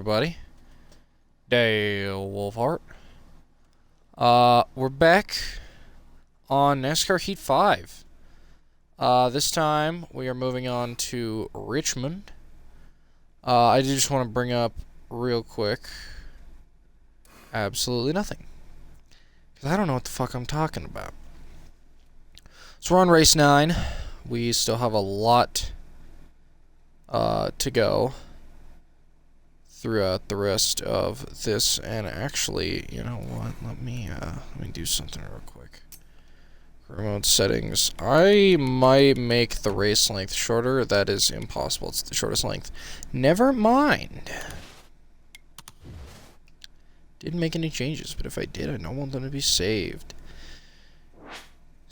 everybody? Dale Wolfhart. We're back on NASCAR Heat 5. This time we are moving on to Richmond. I just want to bring up real quick absolutely nothing, because I don't know what the fuck I'm talking about. So we're on race 9. We still have a lot to go throughout the rest of this, and actually, you know what? Let me do something real quick. Remote settings. I might make the race length shorter. That is impossible. It's the shortest length. Never mind. Didn't make any changes, but if I did, I don't want them to be saved.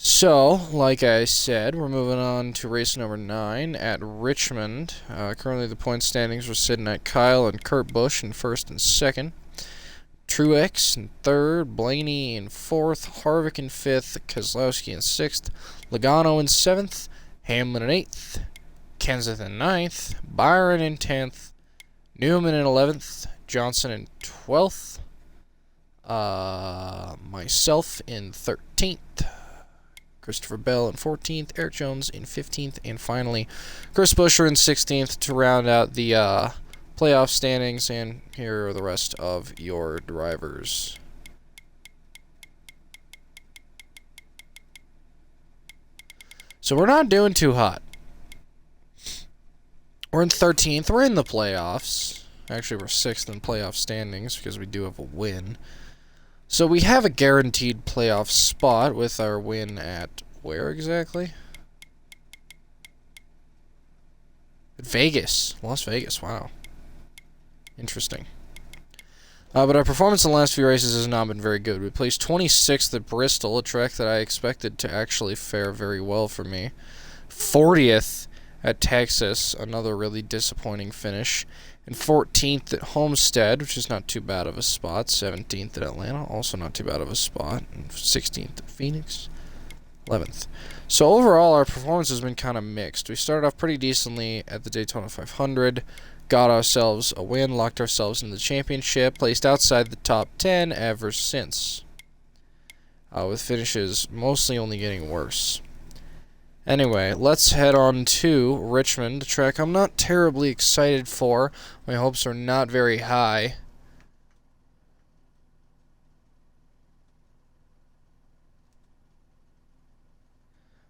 So, like I said, we're moving on to race number 9 at Richmond. Currently, the point standings are sitting at Kyle and Kurt Busch in first and second, Truex in third, Blaney in fourth, Harvick in fifth, Keselowski in sixth, Logano in seventh, Hamlin in eighth, Kenseth in ninth, Byron in 10th, Newman in 11th, Johnson in 12th, myself in 13th. Christopher Bell in 14th, Eric Jones in 15th, and finally Chris Buescher in 16th to round out the playoff standings. And here are the rest of your drivers. So we're not doing too hot. We're in 13th. We're in the playoffs. Actually, we're 6th in playoff standings because we do have a win. So we have a guaranteed playoff spot with our win at where exactly? At Vegas. Las Vegas, wow. Interesting. But our performance in the last few races has not been very good. We placed 26th at Bristol, a track that I expected to actually fare very well for me. 40th at Texas, another really disappointing finish. And 14th at Homestead, which is not too bad of a spot. 17th at Atlanta, also not too bad of a spot. And 16th at Phoenix. 11th. So overall, our performance has been kind of mixed. We started off pretty decently at the Daytona 500. Got ourselves a win, locked ourselves in the championship. Placed outside the top 10 ever since. With finishes mostly only getting worse. Anyway, let's head on to Richmond, a track I'm not terribly excited for. My hopes are not very high.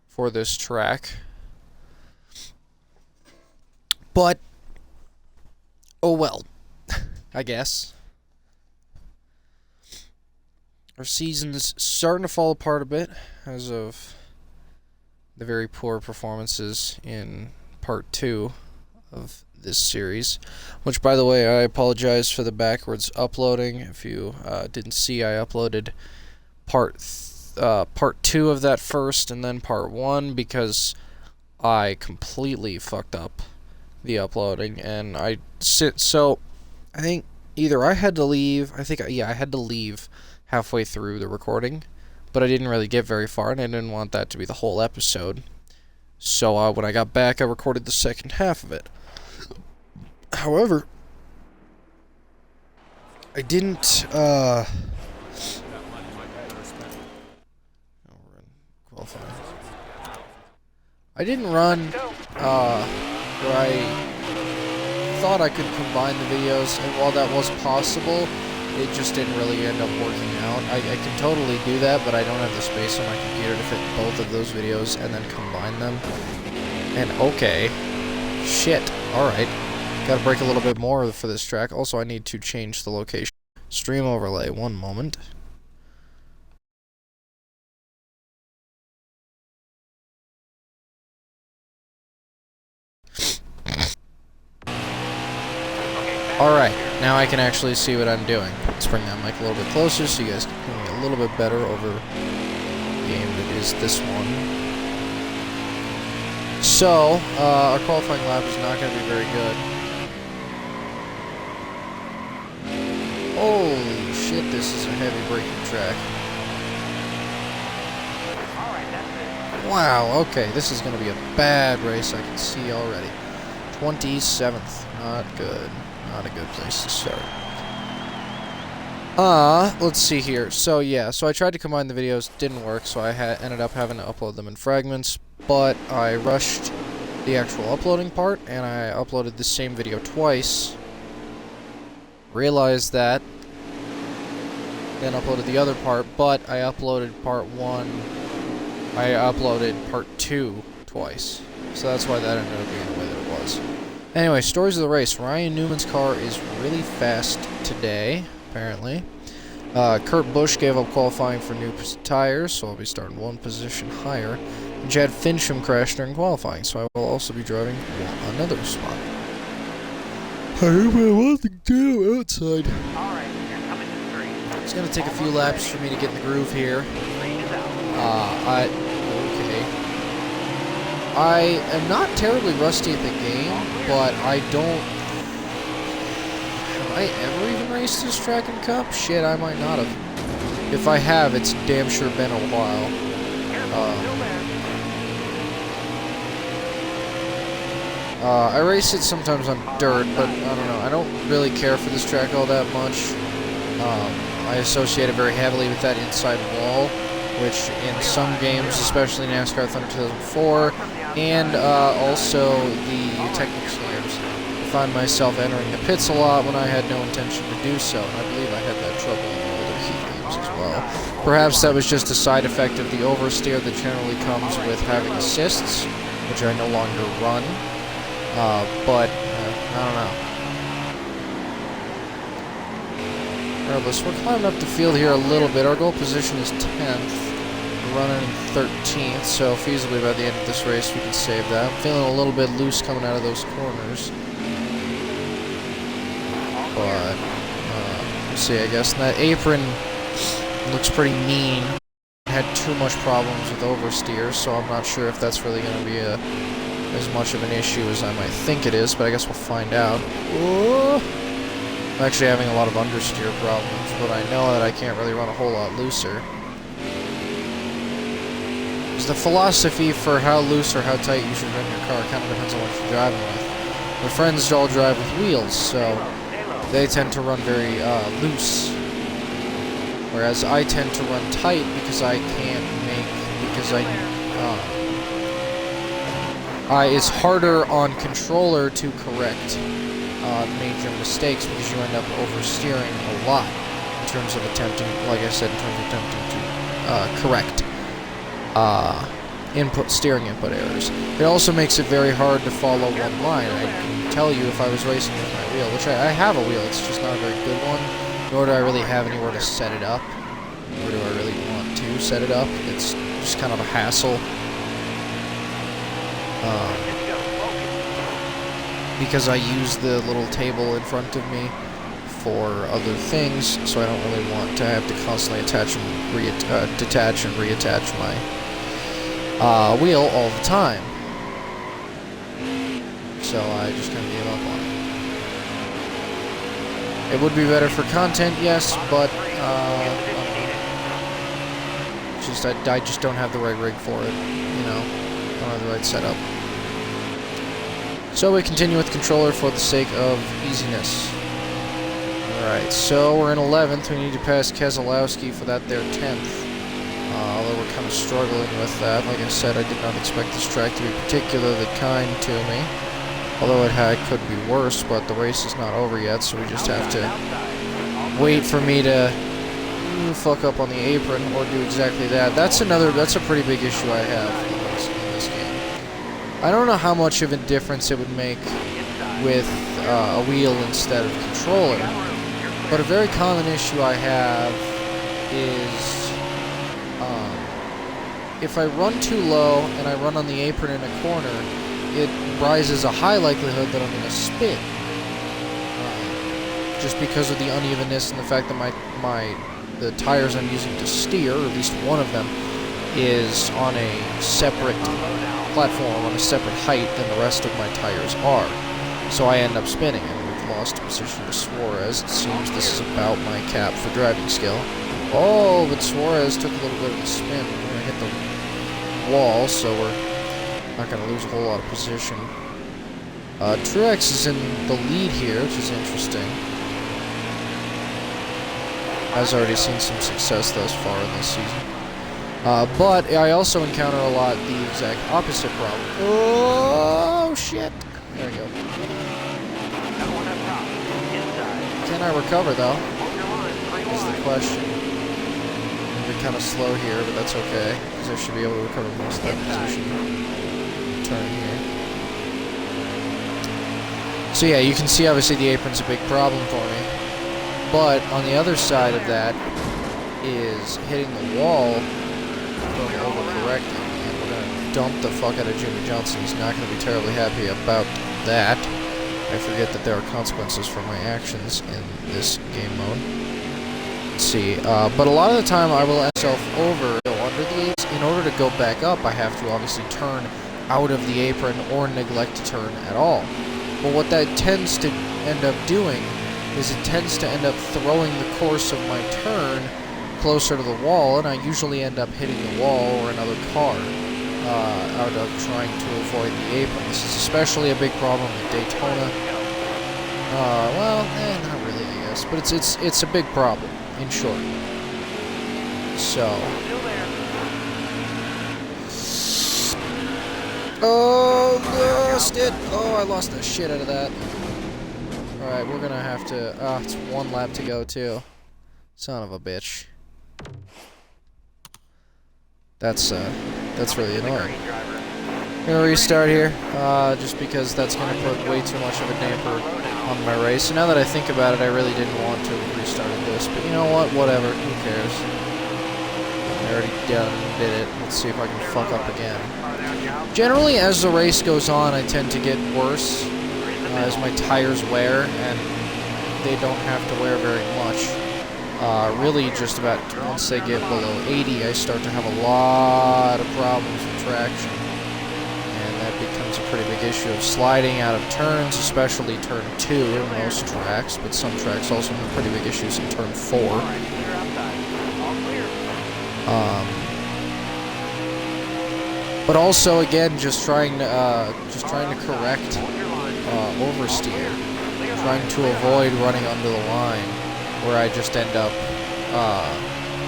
For this track. But, oh well, I guess. Our season's starting to fall apart a bit as of the very poor performances in part 2 of this series, which, by the way, I apologize for the backwards uploading. If you didn't see, I uploaded part 2 of that first and then part 1 because I completely fucked up the uploading, and I think either I had to leave, I had to leave halfway through the recording, but I didn't really get very far, and I didn't want that to be the whole episode. So when I got back, I recorded the second half of it. However, I didn't, I didn't run, where I thought I could combine the videos, and while that was possible, it just didn't really end up working out. I can totally do that, but I don't have the space on my computer to fit both of those videos and then combine them. And okay. Shit. Alright. Gotta break a little bit more for this track. Also, I need to change the location. Stream overlay. One moment. Alright, now I can actually see what I'm doing. Let's bring that mic a little bit closer so you guys can hear me a little bit better over the game that is this one. So, our qualifying lap is not going to be very good. Holy shit, this is a heavy braking track. Wow, okay, this is going to be a bad race, I can see already. 27th, not good. not a good place to start. Let's see here. So yeah, so I tried to combine the videos, didn't work, so I ended up having to upload them in fragments, but I rushed the actual uploading part, and I uploaded the same video twice. Realized that, then uploaded the other part, but I uploaded part 2 twice. So that's why that ended up being the way that it was. Anyway, stories of the race. Ryan Newman's car is really fast today, apparently. Kurt Busch gave up qualifying for new tires, so I'll be starting 1 position higher. And Chad Fincham crashed during qualifying, so I will also be driving another spot. I hope I want to go outside. It's gonna take a few laps for me to get in the groove here. Okay. I am not terribly rusty at the game, but I don't... Have I ever even raced this track in Cup? Shit, I might not have. If I have, it's damn sure been a while. I race it sometimes on dirt, but I don't know. I don't really care for this track all that much. I associate it very heavily with that inside wall, which in some games, especially NASCAR Thunder 2004, and also the technical games, I find myself entering the pits a lot when I had no intention to do so, and I believe I had that trouble in the older Heat games as well. Perhaps that was just a side effect of the oversteer that generally comes with having assists, which I no longer run, but I don't know. Regardless, we're climbing up the field here a little bit. Our goal position is 10th. We're running 13th, so feasibly by the end of this race we can save that. I'm feeling a little bit loose coming out of those corners. But, we'll see, I guess. And that apron looks pretty mean. Had too much problems with oversteer, so I'm not sure if that's really going to be as much of an issue as I might think it is, but I guess we'll find out. Whoa. I'm actually having a lot of understeer problems, but I know that I can't really run a whole lot looser. Because the philosophy for how loose or how tight you should run your car kind of depends on what you're driving with. My friends all drive with wheels, so they tend to run very loose. Whereas I tend to run tight because I can't it's harder on controller to correct major mistakes because you end up oversteering a lot in terms of attempting, like I said, in terms of attempting to correct steering input errors. It also makes it very hard to follow one line. I can tell you if I was racing with my wheel, which I have a wheel, it's just not a very good one, nor do I really have anywhere to set it up, nor do I really want to set it up. It's just kind of a hassle. Because I use the little table in front of me for other things, so I don't really want to have to constantly detach and reattach my wheel all the time. So I just kind of gave up on it. It would be better for content, yes, but I just don't have the right rig for it, you know. I don't have the right setup. So we continue with controller for the sake of easiness. Alright, so we're in 11th. We need to pass Keselowski for that there 10th. Although we're kind of struggling with that. Like I said, I did not expect this track to be particularly kind to me. Although it could be worse, but the race is not over yet, so we just have to wait for me to fuck up on the apron or do exactly that. That's a pretty big issue I have in this game. I don't know how much of a difference it would make with a wheel instead of controller, but a very common issue I have is if I run too low and I run on the apron in a corner, it rises a high likelihood that I'm going to spin. Just because of the unevenness and the fact that the tires I'm using to steer, or at least one of them, is on a separate platform, on a separate height than the rest of my tires are. So I end up spinning, and we've lost position to Suarez. It seems this is about my cap for driving skill. Oh, but Suarez took a little bit of a spin. We're going to hit the wall, so we're not going to lose a whole lot of position. Truex is in the lead here, which is interesting. I've already seen some success thus far in this season. But I also encounter a lot the exact opposite problem. Oh, shit. There we go. Can I recover, though? Is the question. They're kind of slow here, but that's okay, because I should be able to recover most of that position. Turn here. So yeah, you can see obviously the apron's a big problem for me. But on the other side of that is hitting the wall from overcorrecting. And we're going to dump the fuck out of Jimmy Johnson. He's not going to be terribly happy about that. I forget that there are consequences for my actions in this game mode. Let's see. But a lot of the time I will myself over under the apron. In order to go back up, I have to obviously turn out of the apron or neglect to turn at all. But what that tends to end up doing is it tends to end up throwing the course of my turn closer to the wall, and I usually end up hitting the wall or another car out of trying to avoid the apron. This is especially a big problem at Daytona. Well, not really, I guess, but it's a big problem, in short. So. Oh, lost it! Oh, I lost the shit out of that. Alright, we're gonna have to... it's one lap to go, too. Son of a bitch. That's really annoying. I'm gonna restart here, just because that's gonna put way too much of a damper on my race. And now that I think about it, I really didn't want to have restarted this, but you know what? Whatever. Who cares? I already did it. Let's see if I can fuck up again. Generally, as the race goes on, I tend to get worse as my tires wear, and they don't have to wear very much. Really, just about once they get below 80, I start to have a lot of problems with traction, and that becomes a pretty big issue of sliding out of turns, especially turn 2 in most tracks, but some tracks also have pretty big issues in turn 4. But also, again, just trying to correct oversteer, trying to avoid running under the line, where I just end up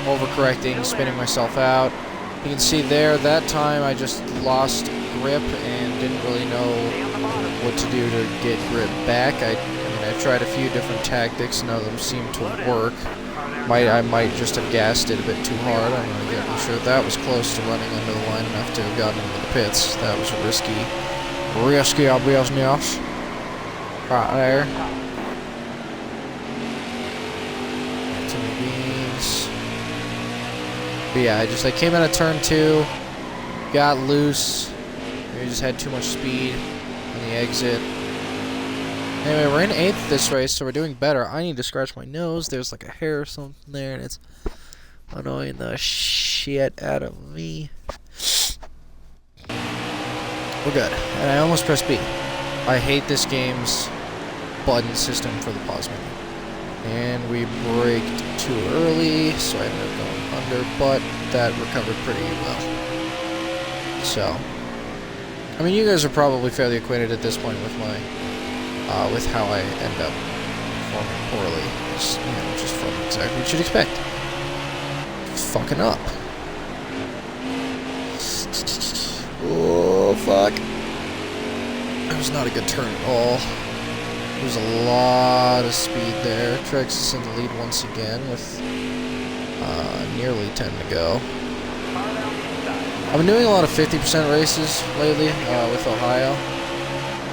overcorrecting, spinning myself out. You can see there, that time I just lost grip and didn't really know what to do to get grip back. I mean, I tried a few different tactics, none of them seemed to work. I might just have gassed it a bit too hard. I'm not exactly sure. That was close to running under the line enough to have gotten into the pits. That was risky business. Right there. Timmy Beans. But yeah, I came out of turn 2, got loose. We just had too much speed on the exit. Anyway, we're in 8th this race, so we're doing better. I need to scratch my nose. There's like a hair or something there, and it's annoying the shit out of me. We're good. And I almost pressed B. I hate this game's button system for the pause menu. And we braked too early, so I ended up going under, but that recovered pretty well. So, I mean, you guys are probably fairly acquainted at this point with my with how I end up performing poorly. Just, just from exactly what you'd expect. Fucking up. Oh, fuck. That was not a good turn at all. There's a lot of speed there. Truex is in the lead once again with nearly 10 to go. I've been doing a lot of 50% races lately with Ohio.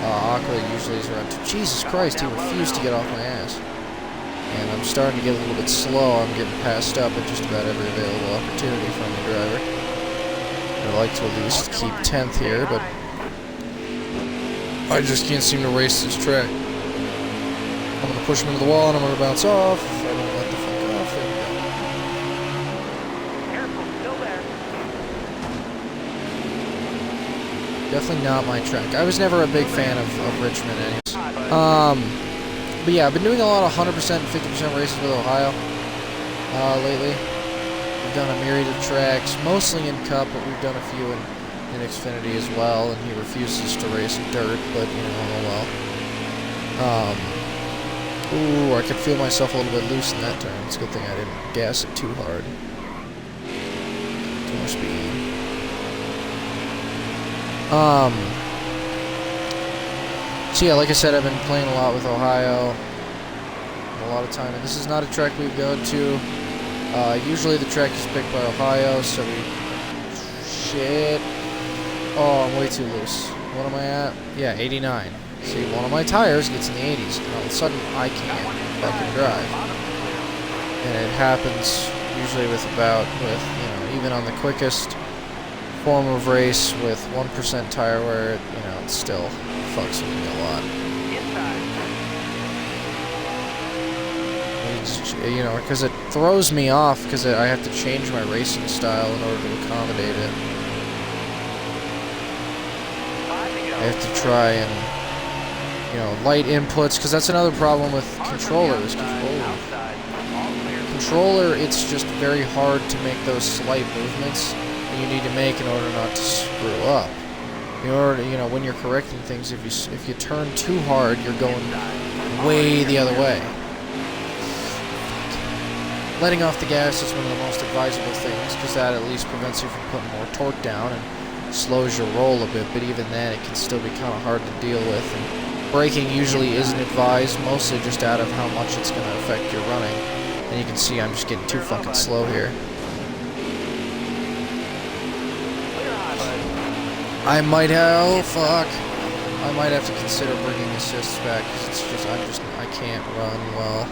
Aqua usually is around 2. Jesus Christ, he refused to get off my ass. And I'm starting to get a little bit slow. I'm getting passed up at just about every available opportunity from the driver. I'd like to at least keep 10th here, but I just can't seem to race this track. I'm going to push him into the wall and I'm going to bounce off. If I don't let the fuck off, there we go. Careful, still there. Definitely not my track. I was never a big fan of Richmond anyways. But yeah, I've been doing a lot of 100% and 50% races with Ohio lately. We've done a myriad of tracks, mostly in Cup, but we've done a few in in Xfinity as well, and he refuses to race dirt, but, you know, oh well. Ooh, I could feel myself a little bit loose in that turn. It's a good thing I didn't gas it too hard. Too much speed. So yeah, like I said, I've been playing a lot with Ohio. A lot of time, and this is not a track we go to. Usually the track is picked by Ohio, so we... Shit. Oh, I'm way too loose. What am I at? Yeah, 89. See, one of my tires gets in the 80s, and all of a sudden I can't fucking drive. And it happens usually with, you know, even on the quickest form of race with 1% tire wear, you know, it still fucks with me a lot. You know, because it throws me off, because I have to change my racing style in order to accommodate it. I have to try and, you know, light inputs, because that's another problem with controllers. Controller, it's just very hard to make those slight movements that you need to make in order not to screw up. In order to, you know, when you're correcting things, if you turn too hard, you're going way the other way. Letting off the gas is one of the most advisable things, because that at least prevents you from putting more torque down and slows your roll a bit, but even then it can still be kind of hard to deal with. And braking usually isn't advised, mostly just out of how much it's going to affect your running. And you can see I'm just getting too fucking slow here. I might have, I might have to consider bringing assists back, because it's just, I can't run well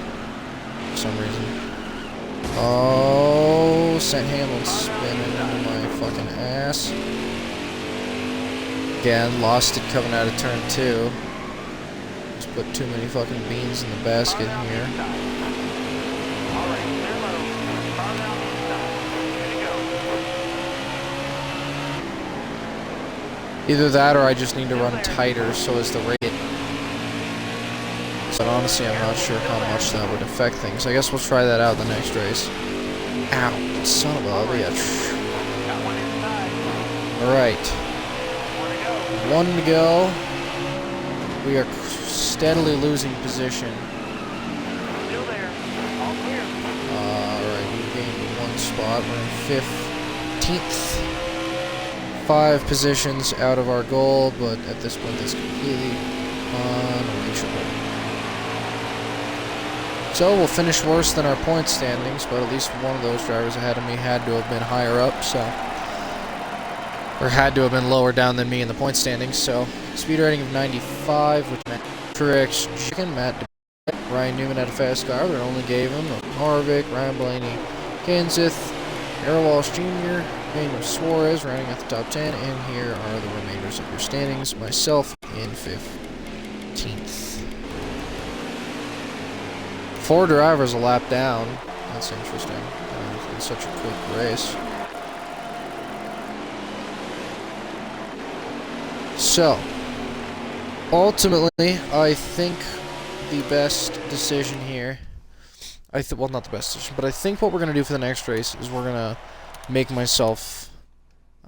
for some reason. Oh, St. Hamlin's spinning into my fucking ass. Again, lost it coming out of turn 2. Just put too many fucking beans in the basket here. Either that or I just need to run tighter so as the rate. But honestly, I'm not sure how much that would affect things. I guess we'll try that out the next race. Ow, son of a bitch. Alright. 1 to go. We are steadily losing position. Alright, we gained 1 spot. We're in 15th. 5 positions out of our goal, but at this point it's completely unreachable. So we'll finish worse than our point standings, but at least one of those drivers ahead of me had to have been higher up, so... Or had to have been lower down than me in the point standings, so... Speed rating of 95, which Matt Truex, Chicken, Matt DeBette, Ryan Newman had a fast car, but only gave him Harvick, Ryan Blaney, Kenseth, Errol Walsh Jr., Daniel Suarez running at the top 10, and here are the remainders of your standings. Myself in 15th. 4 drivers a lap down. That's interesting. In such a quick race. So, ultimately, I think the best decision here... well, not the best decision, but I think what we're going to do for the next race is we're going to make myself...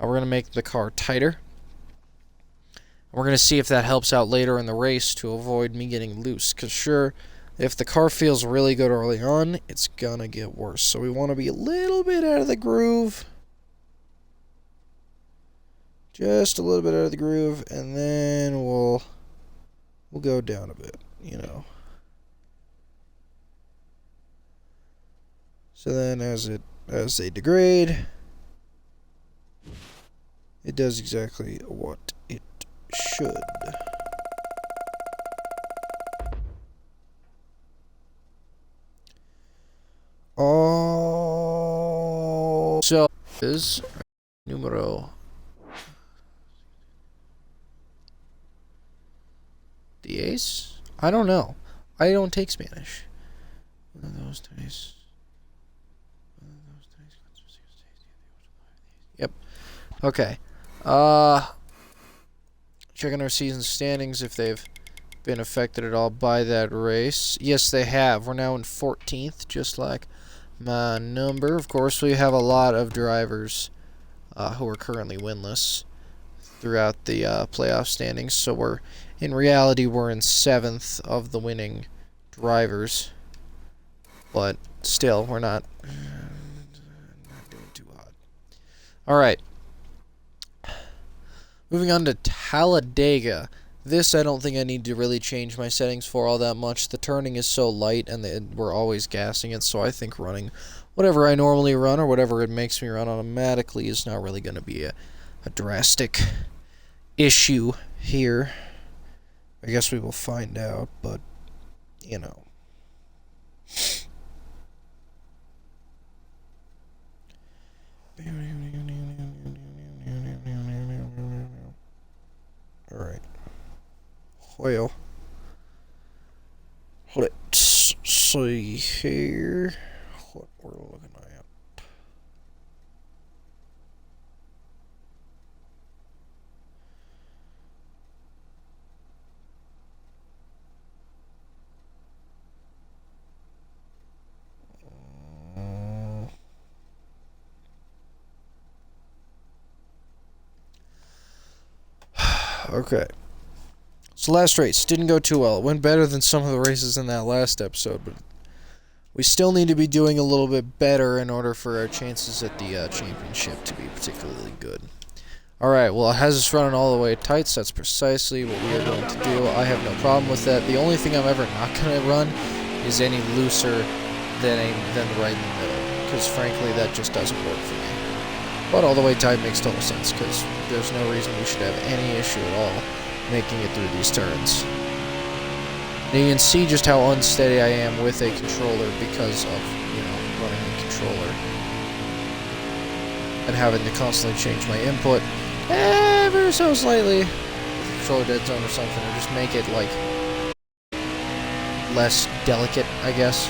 we're going to make the car tighter. We're going to see if that helps out later in the race to avoid me getting loose. Because sure... If the car feels really good early on, it's gonna get worse. So we want to be a little bit out of the groove. Just a little bit out of the groove, and then we'll go down a bit, you know. So then as they degrade, it does exactly what it should. Oh, so is numero 10. I don't know. I don't take Spanish. One of those days. Yep. Okay. Checking our season standings if they've been affected at all by that race. Yes, they have. We're now in 14th, just like my number. Of course, we have a lot of drivers who are currently winless. throughout the playoff standings. So in reality, we're in 7th of the winning drivers. But still, we're not doing too hot. Alright. Moving on to Talladega. This, I don't think I need to really change my settings for all that much. The turning is so light, and we're always gassing it, so I think running whatever I normally run, or whatever it makes me run automatically, is not really going to be a drastic issue here. I guess we will find out, but, you know. Alright. Well, let's see here what we're looking at. Okay. So last race didn't go too well. It went better than some of the races in that last episode, but we still need to be doing a little bit better in order for our chances at the championship to be particularly good. Alright, well, it has us running all the way tight, so that's precisely what we are going to do. I have no problem with that. The only thing I'm ever not going to run is any looser than right in the middle, because frankly, that just doesn't work for me. But all the way tight makes total sense, because there's no reason we should have any issue at all making it through these turns. Now you can see just how unsteady I am with a controller because of, running a controller and having to constantly change my input ever so slightly with the controller dead zone or something, or just make it, like, less delicate, I guess.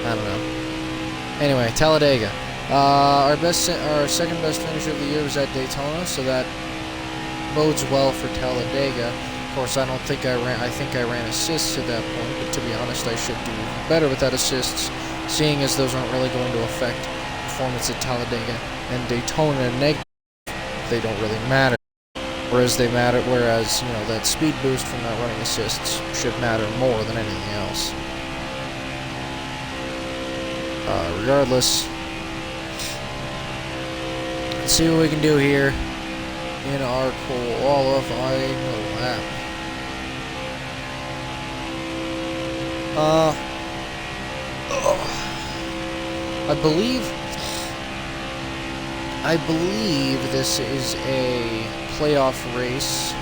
I don't know. Anyway, Talladega. Our second best finish of the year was at Daytona, so that bodes well for Talladega. Of course, I think I ran assists at that point, but to be honest, I should do better without assists, seeing as those aren't really going to affect performance at Talladega and Daytona negative. They don't really matter. Whereas that speed boost from not running assists should matter more than anything else. Regardless, let's see what we can do here in our qualifying lap. I believe this is a playoff race,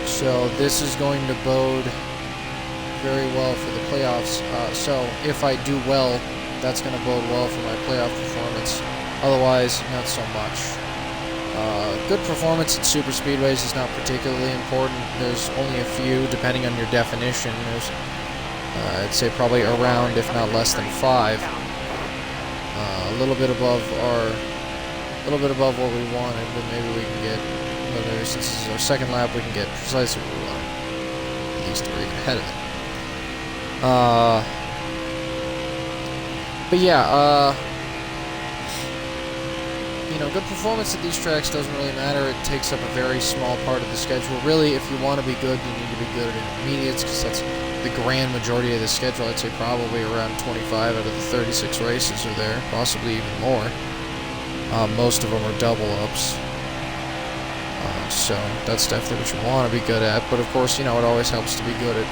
so this is going to bode very well for the playoffs. So if I do well, that's going to bode well for my playoff performance. Otherwise, not so much. Good performance in super speedways is not particularly important. There's only a few, depending on your definition. There's, I'd say probably around, if not less than 5. A little bit above what we wanted, but maybe we can get. But maybe since this is our second lap, we can get precisely what we wanted. At least we're even ahead of it. But yeah, good performance at these tracks doesn't really matter. It takes up a very small part of the schedule. Really, if you want to be good, you need to be good at intermediates, because that's the grand majority of the schedule. I'd say probably around 25 out of the 36 races are there, possibly even more. Most of them are double-ups. So that's definitely what you want to be good at. But of course, it always helps to be good at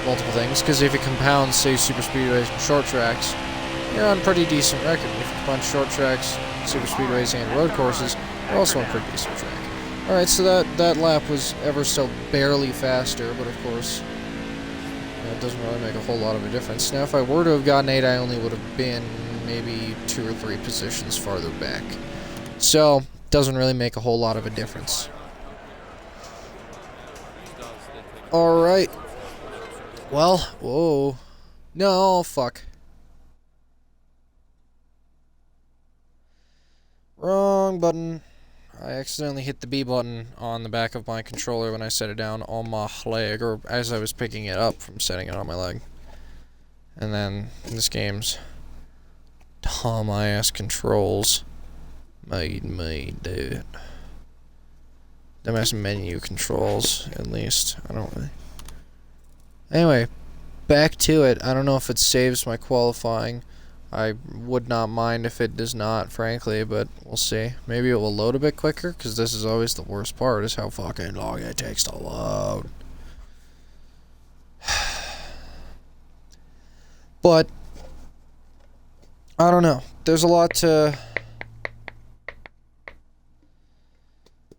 multiple things, because if you compound, say, super speedways and short tracks, you're on a pretty decent record. If you combine short tracks, super speedways, and road courses, you're also on a pretty decent track. Alright, so that lap was ever so barely faster, but of course, it doesn't really make a whole lot of a difference. Now, if I were to have gotten 8, I only would have been maybe 2 or 3 positions farther back. So, doesn't really make a whole lot of a difference. Alright. Well, whoa. No, fuck. Wrong button. I accidentally hit the B button on the back of my controller when I set it down on my leg, or as I was picking it up from setting it on my leg. And then, this game's dumb-ass controls made me do it. Them has menu controls, at least. I don't really... Anyway, back to it. I don't know if it saves my qualifying. I would not mind if it does not, frankly, but we'll see. Maybe it will load a bit quicker, because this is always the worst part, is how fucking long it takes to load. But, I don't know. There's a lot to...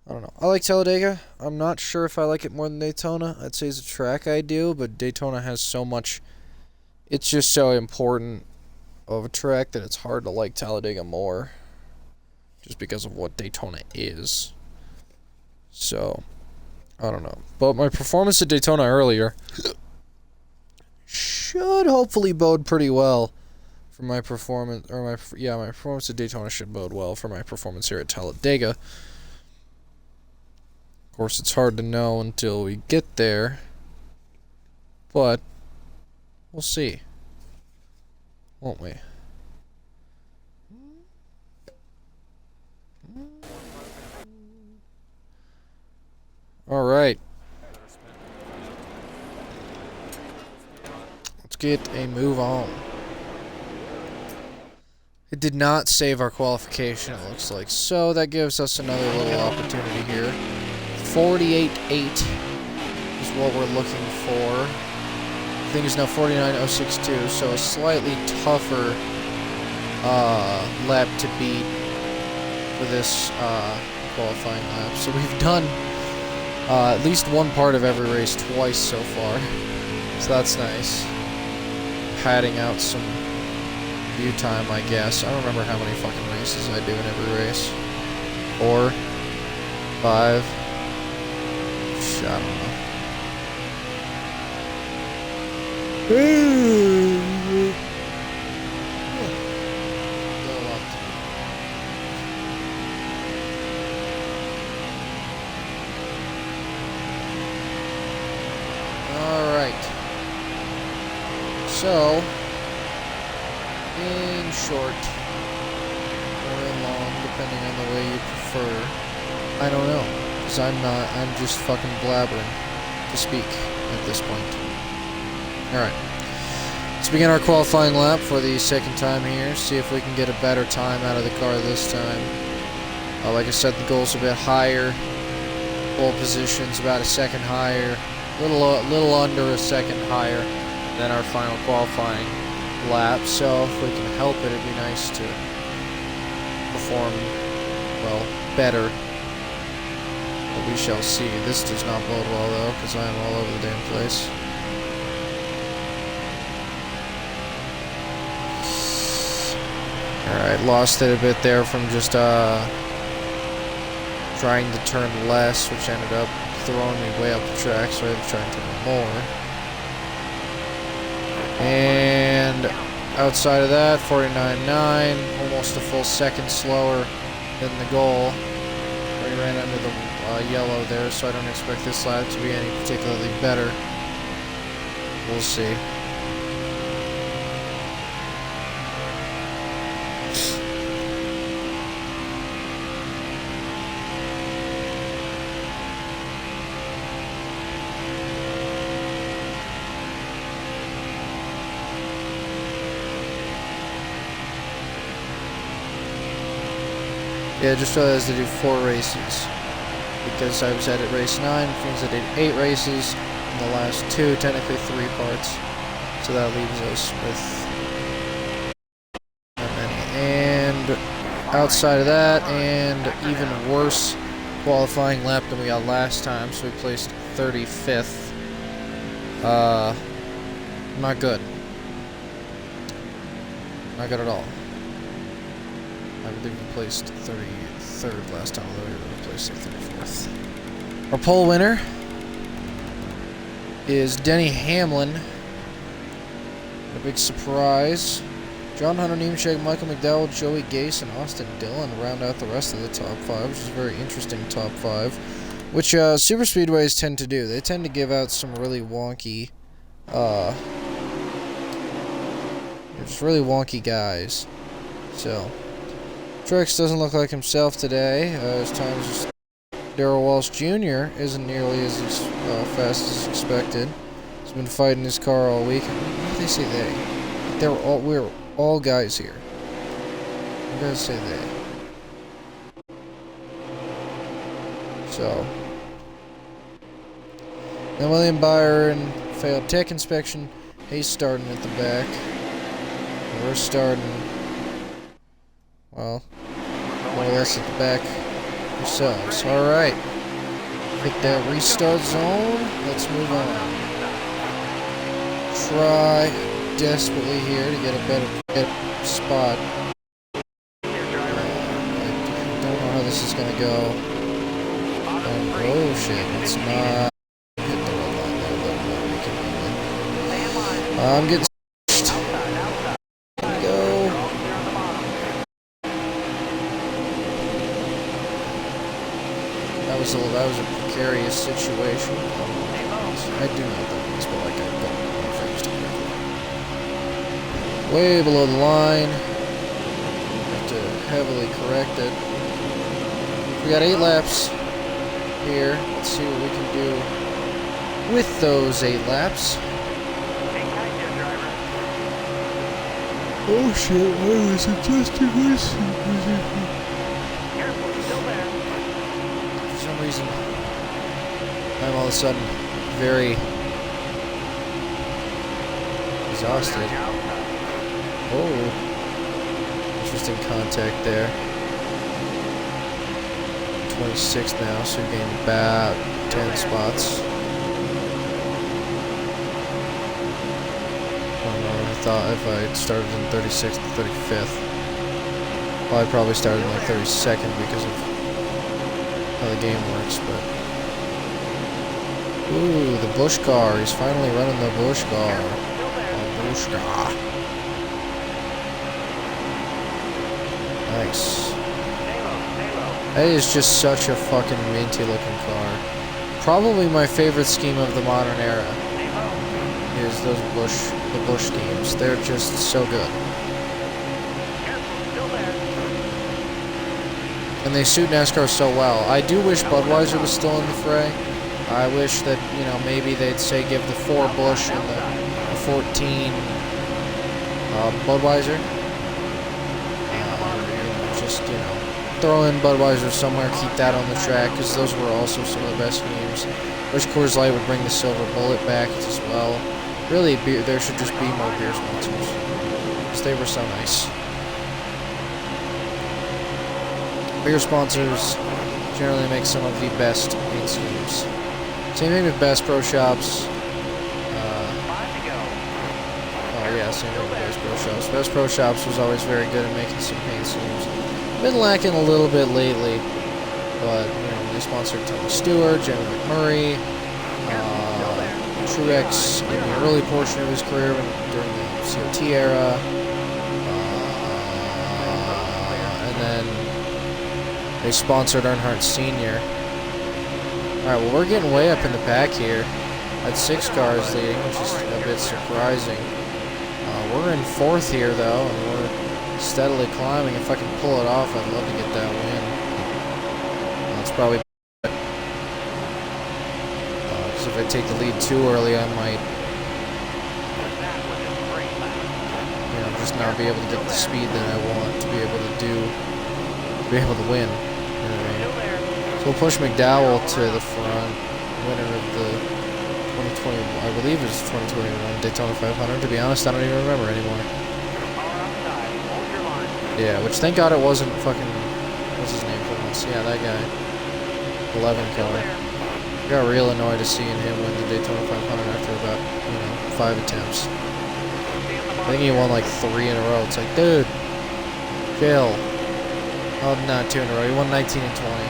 I don't know. I like Talladega. I'm not sure if I like it more than Daytona. I'd say as a track I do, but Daytona has so much... It's just so important of a track that it's hard to like Talladega more. Just because of what Daytona is. So, I don't know. But my performance at Daytona earlier should hopefully bode pretty well for my performance, or my performance at Daytona should bode well for my performance here at Talladega. Of course, it's hard to know until we get there, but we'll see, won't we? All right. Let's get a move on. It did not save our qualification, it looks like. So that gives us another little opportunity here. 48.8 is what we're looking for. The thing is now 49.062, so a slightly tougher lap to beat for this qualifying lap. So we've done at least one part of every race twice so far. So that's nice. Padding out some view time, I guess. I don't remember how many fucking races I do in every race. 4, 5. I don't know. Alright. So, in short, or in long, depending on the way you prefer, I don't know. Because I'm just fucking blabbering to speak at this point. Alright. Let's begin our qualifying lap for the second time here. See if we can get a better time out of the car this time. Like I said, the goal's a bit higher. Pole position's about a second higher. Little under a second higher than our final qualifying lap. So if we can help it, it'd be nice to perform, well, better. But we shall see. This does not bode well, though, because I am all over the damn place. Alright, lost it a bit there from just trying to turn less, which ended up throwing me way up the track, so I had to try and turn more. And outside of that, 49.9, almost a full second slower than the goal. We ran under the yellow there, so I don't expect this lap to be any particularly better. We'll see. Yeah, just realized I did 4 races. Because I was at race 9, which means I did 8 races in the last 2, technically 3 parts. So that leaves us with that many. And outside of that, and even worse qualifying lap than we got last time, so we placed 35th. Not good. Not good at all. I believe we placed 33rd last time, although we would have placed 34th. Our pole winner is Denny Hamlin. A big surprise. John Hunter, Nemechek, Michael McDowell, Joey Gase, and Austin Dillon round out the rest of the top 5, which is a very interesting top 5. Which super speedways tend to do. They tend to give out some really wonky, just really wonky guys. So, Truex doesn't look like himself today. His time is just Darrell Walsh Jr. isn't nearly as fast as expected. He's been fighting his car all week. What do they say they? We're all guys here. You guys say they. So. Then William Byron failed tech inspection. He's starting at the back. We're starting, well, more or less at the back ourselves. Alright. Hit that restart zone. Let's move on. Try desperately here to get a better spot. I don't know how this is going to go. Oh shit, it's not. Hit the red line there, but I'm getting that was a precarious situation. I do know that means, but like I don't know if I used to. Way below the line. Have to heavily correct it. We got 8 laps here. Let's see what we can do with those 8 laps. Oh shit, I was adjusting this. Reason I'm all of a sudden very exhausted. Oh, interesting contact there. 26th now, so we gained about 10 spots. I don't know, I thought if I started in 36th to 35th, well, I probably started in like 32nd because of how the game works, but ooh, the Bush car. He's finally running the Bush car. The Bush car. Nice. That is just such a fucking minty looking car. Probably my favorite scheme of the modern era is the Bush schemes. They're just so good. And they suit NASCAR so well. I do wish Budweiser was still in the fray. I wish that, you know, maybe they'd say give the 4 Bush and the 14 Budweiser. Just, you know, throw in Budweiser somewhere, keep that on the track, because those were also some of the best games. Wish Coors Light would bring the Silver Bullet back as well. Really, there should just be more beer sponsors, because they were so nice. Beer sponsors generally make some of the best paint schemes. Same thing with Bass Pro Shops. Oh yeah, same thing with Bass Pro Shops. Bass Pro Shops was always very good at making some paint schemes. Been lacking a little bit lately, but you know, they sponsored Tony Stewart, Jeremy McMurray, Truex in the early portion of his career during the COT era, and then they sponsored Earnhardt Sr. Alright, well, we're getting way up in the pack here. At 6 cars leading, which is a bit surprising. We're in 4th here, though, and we're steadily climbing. If I can pull it off, I'd love to get that win. That's probably because if I take the lead too early, I might, you know, just not be able to get the speed that I want to be able to win. You know what I mean? So we'll push McDowell to the front, winner of the 2020, I believe it was 2021 Daytona 500. To be honest, I don't even remember anymore. Yeah, which thank God it wasn't fucking, what's his name for once? Yeah, that guy. 11 car. Got real annoyed to seeing him win the Daytona 500 after about, 5 attempts. I think he won like 3 in a row. It's like, dude, chill. Oh, not 2 in a row. He won 19 and 20.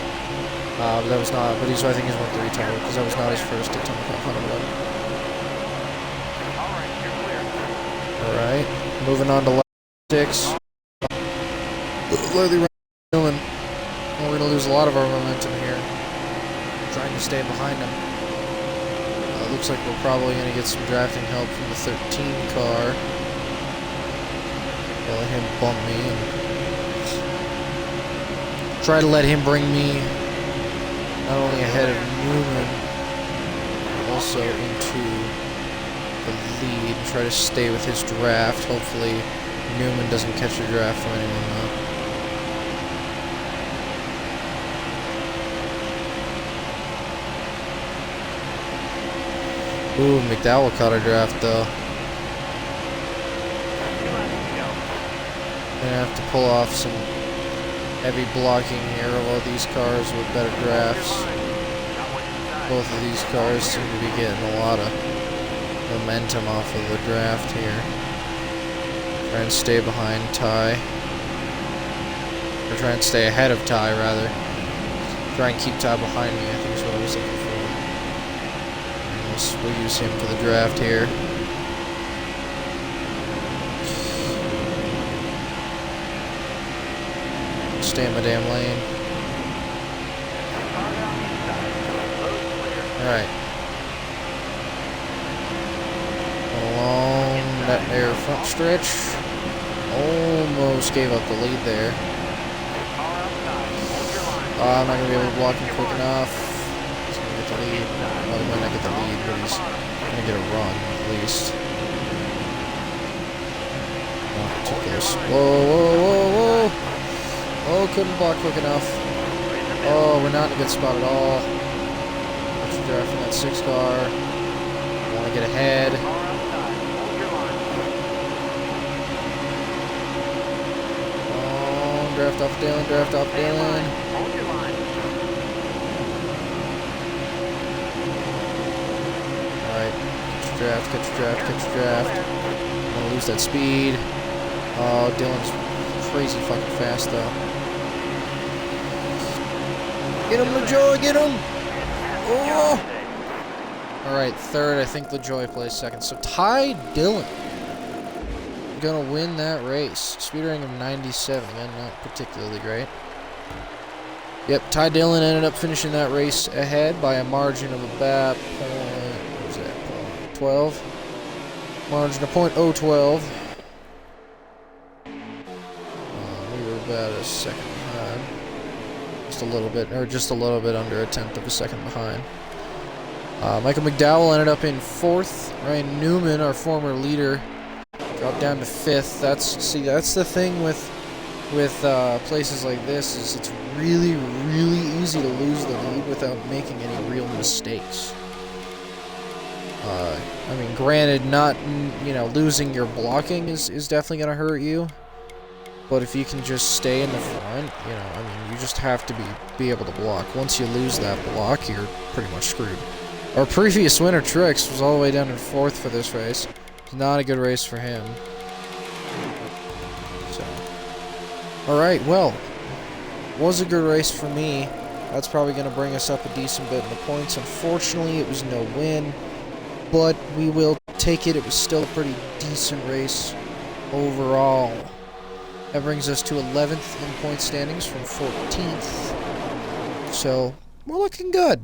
But that was not, but I think he's won 3 total, because that was not his first Daytona 500 win. Alright, moving on to lap 6. Lately, we're going to lose a lot of our momentum here. Trying to stay behind him. Looks like we're probably going to get some drafting help from the 13 car. I'll let him bump me and try to let him bring me not only ahead of Newman, but also into the lead. Try to stay with his draft. Hopefully Newman doesn't catch a draft from anyone though. Ooh, McDowell caught a draft though. Gonna have to pull off some heavy blocking here, although these cars with better drafts. Both of these cars seem to be getting a lot of momentum off of the draft here. Try and stay behind Ty. Or try and stay ahead of Ty, rather. Try and keep Ty behind me, I think is what I was looking for. We'll use him for the draft here. Stay in my damn lane. Alright. Along that there front stretch. Almost gave up the lead there. I'm not going to be able to block him quick enough. He's going to get the lead. Well, he might not get the lead, but he's going to get a run, at least. Oh, too close. Whoa, whoa, whoa, whoa! Oh, couldn't block quick enough. Oh, we're not in a good spot at all. Let's draft from that 6 car. I want to get ahead. Oh, draft off Dylan, draft off Dylan. Alright, catch your draft, catch your draft, catch your draft. I'm going to lose that speed. Oh, Dylan's crazy fucking fast though. Get him, LaJoy, get him! Oh! Alright, third, I think LaJoy plays second. So Ty Dillon gonna win that race. Speed rating of 97, again, not particularly great. Yep, Ty Dillon ended up finishing that race ahead by a margin of about what was that? 12. Margin of .012. We were about a second behind. Just a little bit, or just a little bit under a tenth of a second behind. Michael McDowell ended up in 4th. Ryan Newman, our former leader, dropped down to 5th. That's the thing with places like this, is it's really, really easy to lose the lead without making any real mistakes. I mean, granted, not, losing your blocking is definitely going to hurt you. But if you can just stay in the front, you just have to be able to block. Once you lose that block, you're pretty much screwed. Our previous winner, Trix, was all the way down in 4th for this race. It's not a good race for him. So, alright, well, was a good race for me. That's probably going to bring us up a decent bit in the points. Unfortunately, it was no win, but we will take it. It was still a pretty decent race overall. That brings us to 11th in point standings from 14th. So, we're looking good.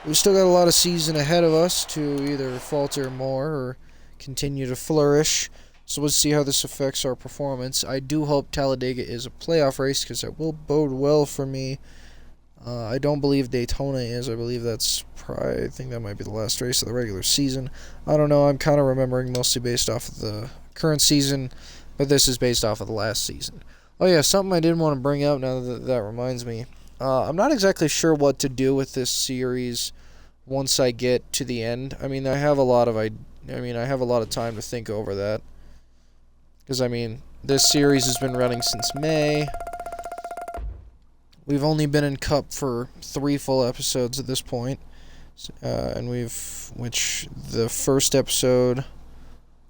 We've still got a lot of season ahead of us to either falter more or continue to flourish. So we'll see how this affects our performance. I do hope Talladega is a playoff race, because that will bode well for me. I don't believe Daytona is. I believe I think that might be the last race of the regular season. I don't know. I'm kind of remembering mostly based off of the current season, but this is based off of the last season. Oh yeah, something I did want to bring up now that reminds me. I'm not exactly sure what to do with this series once I get to the end. I mean, I have a lot of time to think over that. Because, this series has been running since May. We've only been in Cup for 3 full episodes at this point. Which the first episode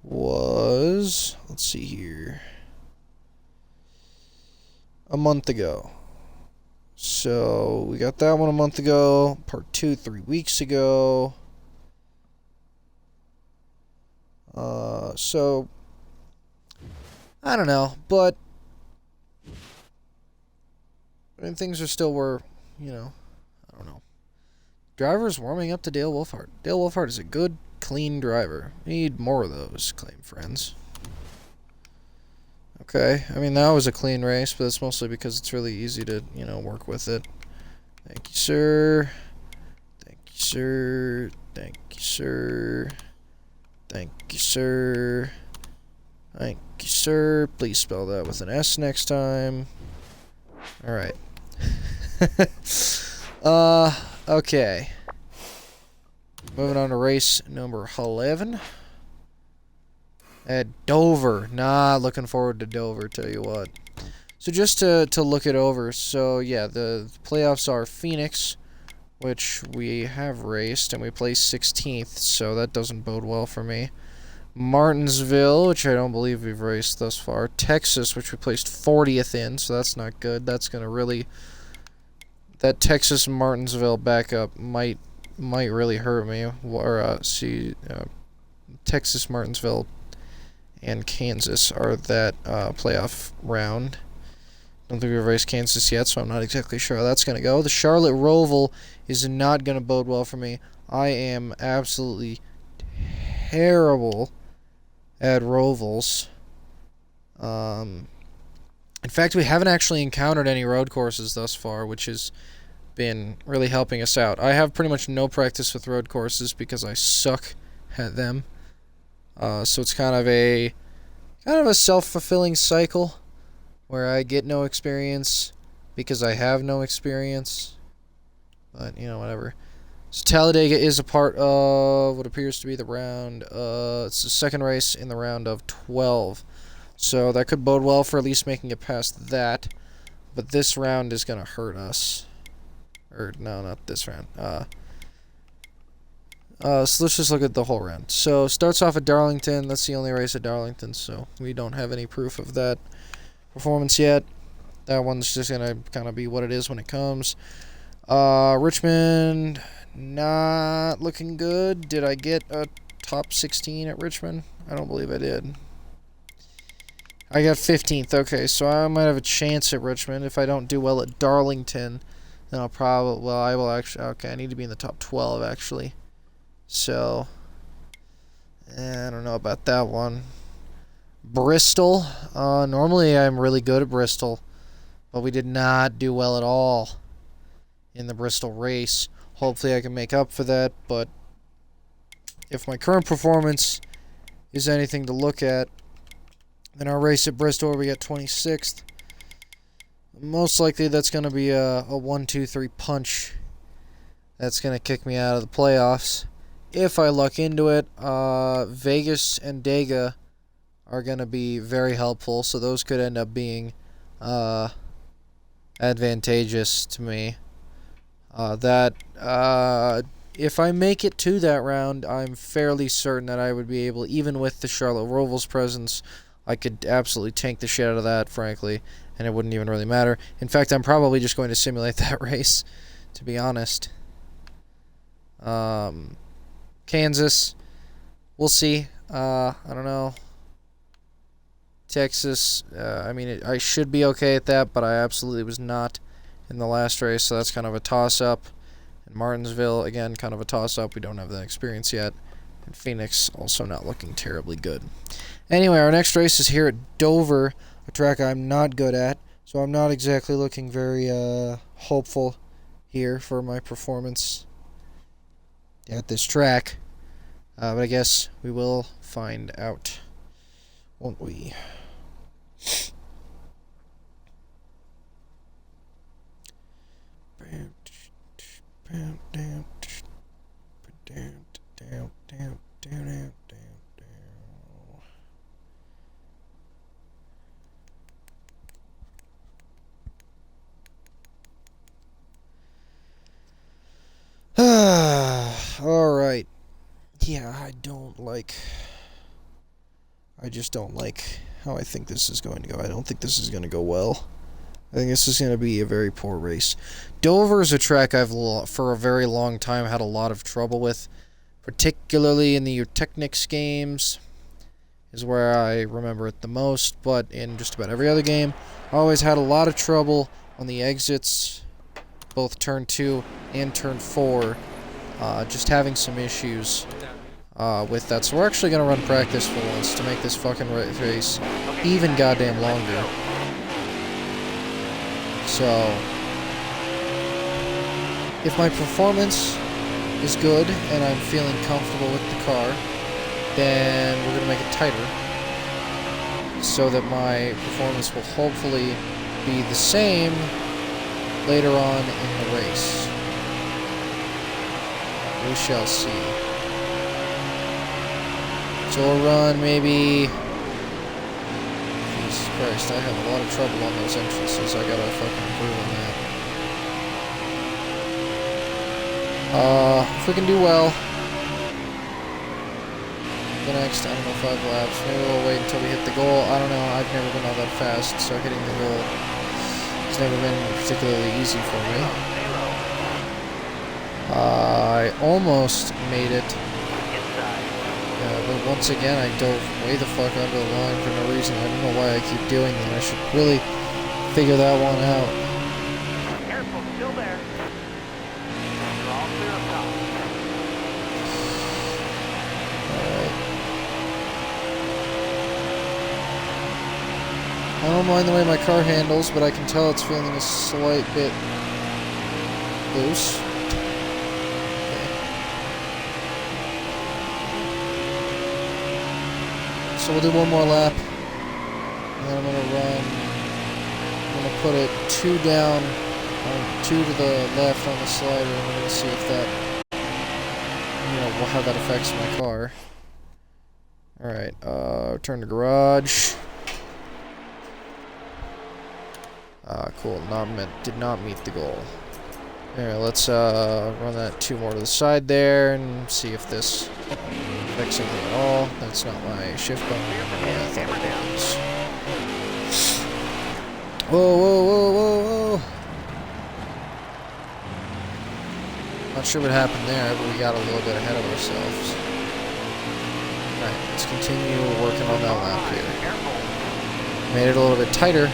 was, let's see here, a month ago. So, we got that one a month ago, part 2 3 weeks ago. So, I don't know, but things are still I don't know. Drivers warming up to Dale Wolfhard. Dale Wolfhard is a good, clean driver. We need more of those, claim friends. Okay, that was a clean race, but it's mostly because it's really easy to, work with it. Thank you, sir. Thank you, sir. Thank you, sir. Thank you, sir. Thank you, sir. Please spell that with an S next time. Alright. Okay. Moving on to race number 11. At Dover. Nah, looking forward to Dover, tell you what. So just to look it over, so yeah, the playoffs are Phoenix, which we have raced, and we placed 16th, so that doesn't bode well for me. Martinsville, which I don't believe we've raced thus far. Texas, which we placed 40th in, so that's not good. That's going to really... That Texas and Martinsville backup might really hurt me. Or, Texas, Martinsville, and Kansas are that playoff round. Don't think we've raced Kansas yet, so I'm not exactly sure how that's going to go. The Charlotte Roval is not going to bode well for me. I am absolutely terrible at Rovals. In fact, we haven't actually encountered any road courses thus far, which has been really helping us out. I have pretty much no practice with road courses because I suck at them. So it's kind of a self-fulfilling cycle where I get no experience because I have no experience. But, you know, whatever. So Talladega is a part of what appears to be the round. It's the second race in the round of 12. So that could bode well for at least making it past that. But this round is going to hurt us. Or, no, not this round. So let's just look at the whole round. So starts off at Darlington. That's the only race at Darlington, so we don't have any proof of that performance yet. That one's just going to kind of be what it is when it comes. Richmond, not looking good. Did I get a top 16 at Richmond? I don't believe I did. I got 15th. Okay, so I might have a chance at Richmond. If I don't do well at Darlington, then I'll probably... Well, I will actually... Okay, I need to be in the top 12, actually. So, I don't know about that one. Bristol. Normally I'm really good at Bristol, but we did not do well at all in the Bristol race. Hopefully I can make up for that, but if my current performance is anything to look at, then our race at Bristol where we got 26th, most likely that's going to be a 1-2-3 punch that's going to kick me out of the playoffs. If I luck into it, Vegas and Dega are going to be very helpful, so those could end up being advantageous to me. If I make it to that round, I'm fairly certain that I would be able, even with the Charlotte Roval's presence, I could absolutely tank the shit out of that, frankly, and it wouldn't even really matter. In fact, I'm probably just going to simulate that race, to be honest. Kansas, we'll see. I don't know. Texas, I should be okay at that, but I absolutely was not in the last race, so that's kind of a toss-up. And Martinsville, again, kind of a toss-up. We don't have that experience yet. And Phoenix, also not looking terribly good. Anyway, our next race is here at Dover, a track I'm not good at, so I'm not exactly looking very hopeful here for my performance at this track. But I guess we will find out, won't we? Alright. Yeah, I just don't like how I think this is going to go. I don't think this is going to go well. I think this is going to be a very poor race. Dover is a track I've, for a very long time, had a lot of trouble with, particularly in the Technics games, is where I remember it the most, but in just about every other game, I always had a lot of trouble on the exits, both Turn 2 and Turn 4, just having some issues with that. So we're actually going to run practice for once to make this fucking race even goddamn longer. So, if my performance is good and I'm feeling comfortable with the car, then we're going to make it tighter so that my performance will hopefully be the same later on in the race. We shall see. So we'll run maybe... Jesus Christ, I have a lot of trouble on those entrances. I gotta fucking improve on that. If we can do well, the next, I don't know, 5 laps, maybe we'll wait until we hit the goal. I don't know, I've never been all that fast, so hitting the goal has never been particularly easy for me. I almost made it. But once again, I dove way the fuck under the line for no reason. I don't know why I keep doing that. I should really figure that one out. Careful, still there. You're all clear up top. Alright. I don't mind the way my car handles, but I can tell it's feeling a slight bit loose. So we'll do one more lap, and then I'm going to run, I'm going to put it 2 down, 2 to the left on the slider, and we're going to see if that, you know, how that affects my car. Alright, return to garage. Cool, did not meet the goal. Alright, let's run that 2 more to the side there, and see if this affects anything at all. That's not my shift button. Yeah, I thought it was. Whoa, whoa, whoa, whoa, whoa. Not sure what happened there, but we got a little bit ahead of ourselves. Alright, let's continue working on that lap here. Made it a little bit tighter.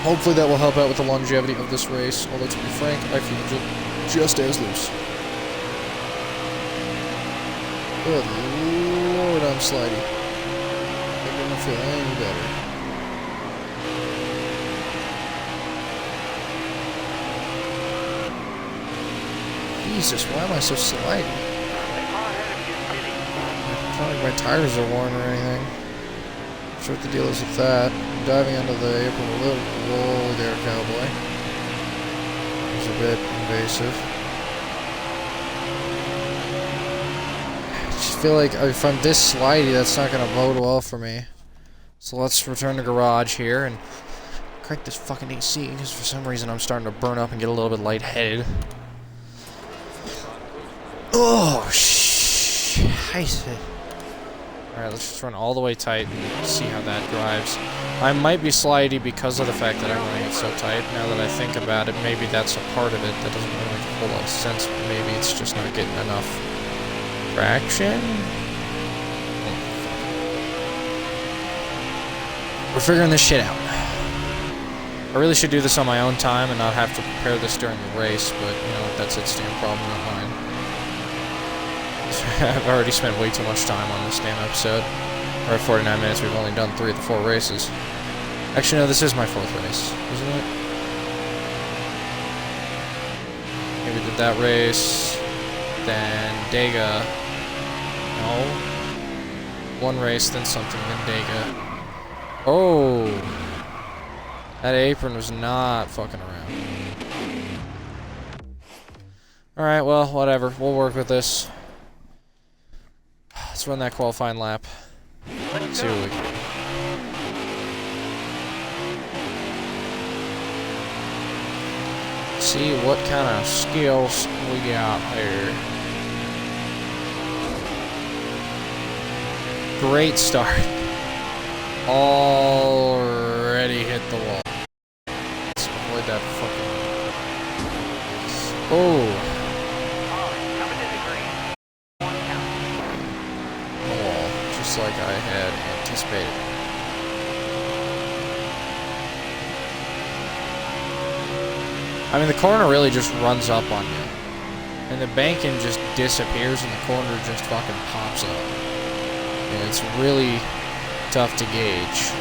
Hopefully that will help out with the longevity of this race, although to be frank, I feel just as loose. Good lord, I'm slidey. It doesn't feel any better. Jesus, why am I so slidey? It's not like my tires are worn or anything. Not sure what the deal is with that. I'm diving onto the apron a little. Whoa there, cowboy. It's a bit invasive. I feel like if I'm this slidey, that's not going to bode well for me. So let's return to garage here and crank this fucking AC, because for some reason I'm starting to burn up and get a little bit lightheaded. Oh, shit. Alright, let's just run all the way tight and see how that drives. I might be slidey because of the fact that I'm running it so tight. Now that I think about it, maybe that's a part of it. That doesn't really make a whole lot of sense, but maybe it's just not getting enough traction? We're figuring this shit out. I really should do this on my own time and not have to prepare this during the race, but, you know, that's its damn problem, not mine. I've already spent way too much time on this damn episode. We're at 49 minutes, we've only done 3 of the 4 races. Actually, no, this is my 4th race, isn't it? Okay, we did that race, then Dega. No. 1 race, then something, then Dega. Oh! That apron was not fucking around. Alright, well, whatever. We'll work with this. Let's run that qualifying lap. Let's see what we can do. See what kind of skills we got here. Great start. Already hit the wall. Let's avoid that fucking... Oh! The wall, just like I had anticipated. I mean, the corner really just runs up on you. And the banking just disappears and the corner just fucking pops up. And it's really tough to gauge.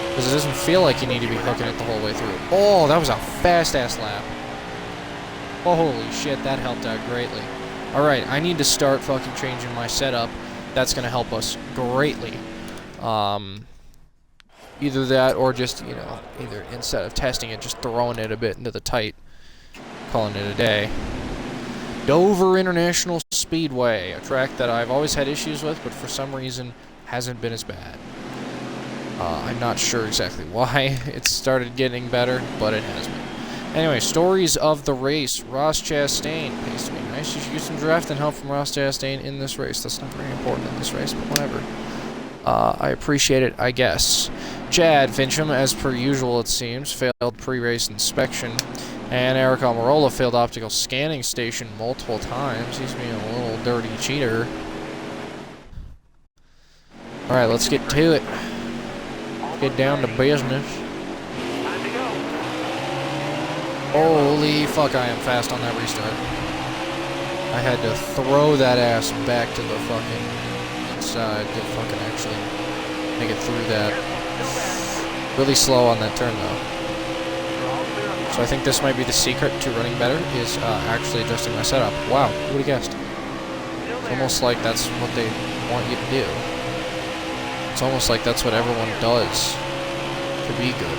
Because it doesn't feel like you need to be hooking it the whole way through. Oh, that was a fast-ass lap. Holy shit, that helped out greatly. Alright, I need to start fucking changing my setup. That's gonna help us greatly. Either that or just, you know, either instead of testing it, just throwing it a bit into the tight. Calling it a day. Dover International Speedway, a track that I've always had issues with, but for some reason hasn't been as bad. I'm not sure exactly why it started getting better, but it has been. Anyway, stories of the race. Ross Chastain pays to be nice. You should get some drafting help from Ross Chastain in this race. That's not very important in this race, but whatever. I appreciate it, I guess. Chad Fincham, as per usual it seems, failed pre-race inspection. And Eric Almirola failed optical scanning station multiple times. He's being a little dirty cheater. Alright, let's get to it. Get down to business. Holy fuck, I am fast on that restart. I had to throw that ass back to the fucking inside to fucking actually make it through that. Really slow on that turn though. So I think this might be the secret to running better, is actually adjusting my setup. Wow, who would have guessed? It's almost like that's what they want you to do. It's almost like that's what everyone does to be good.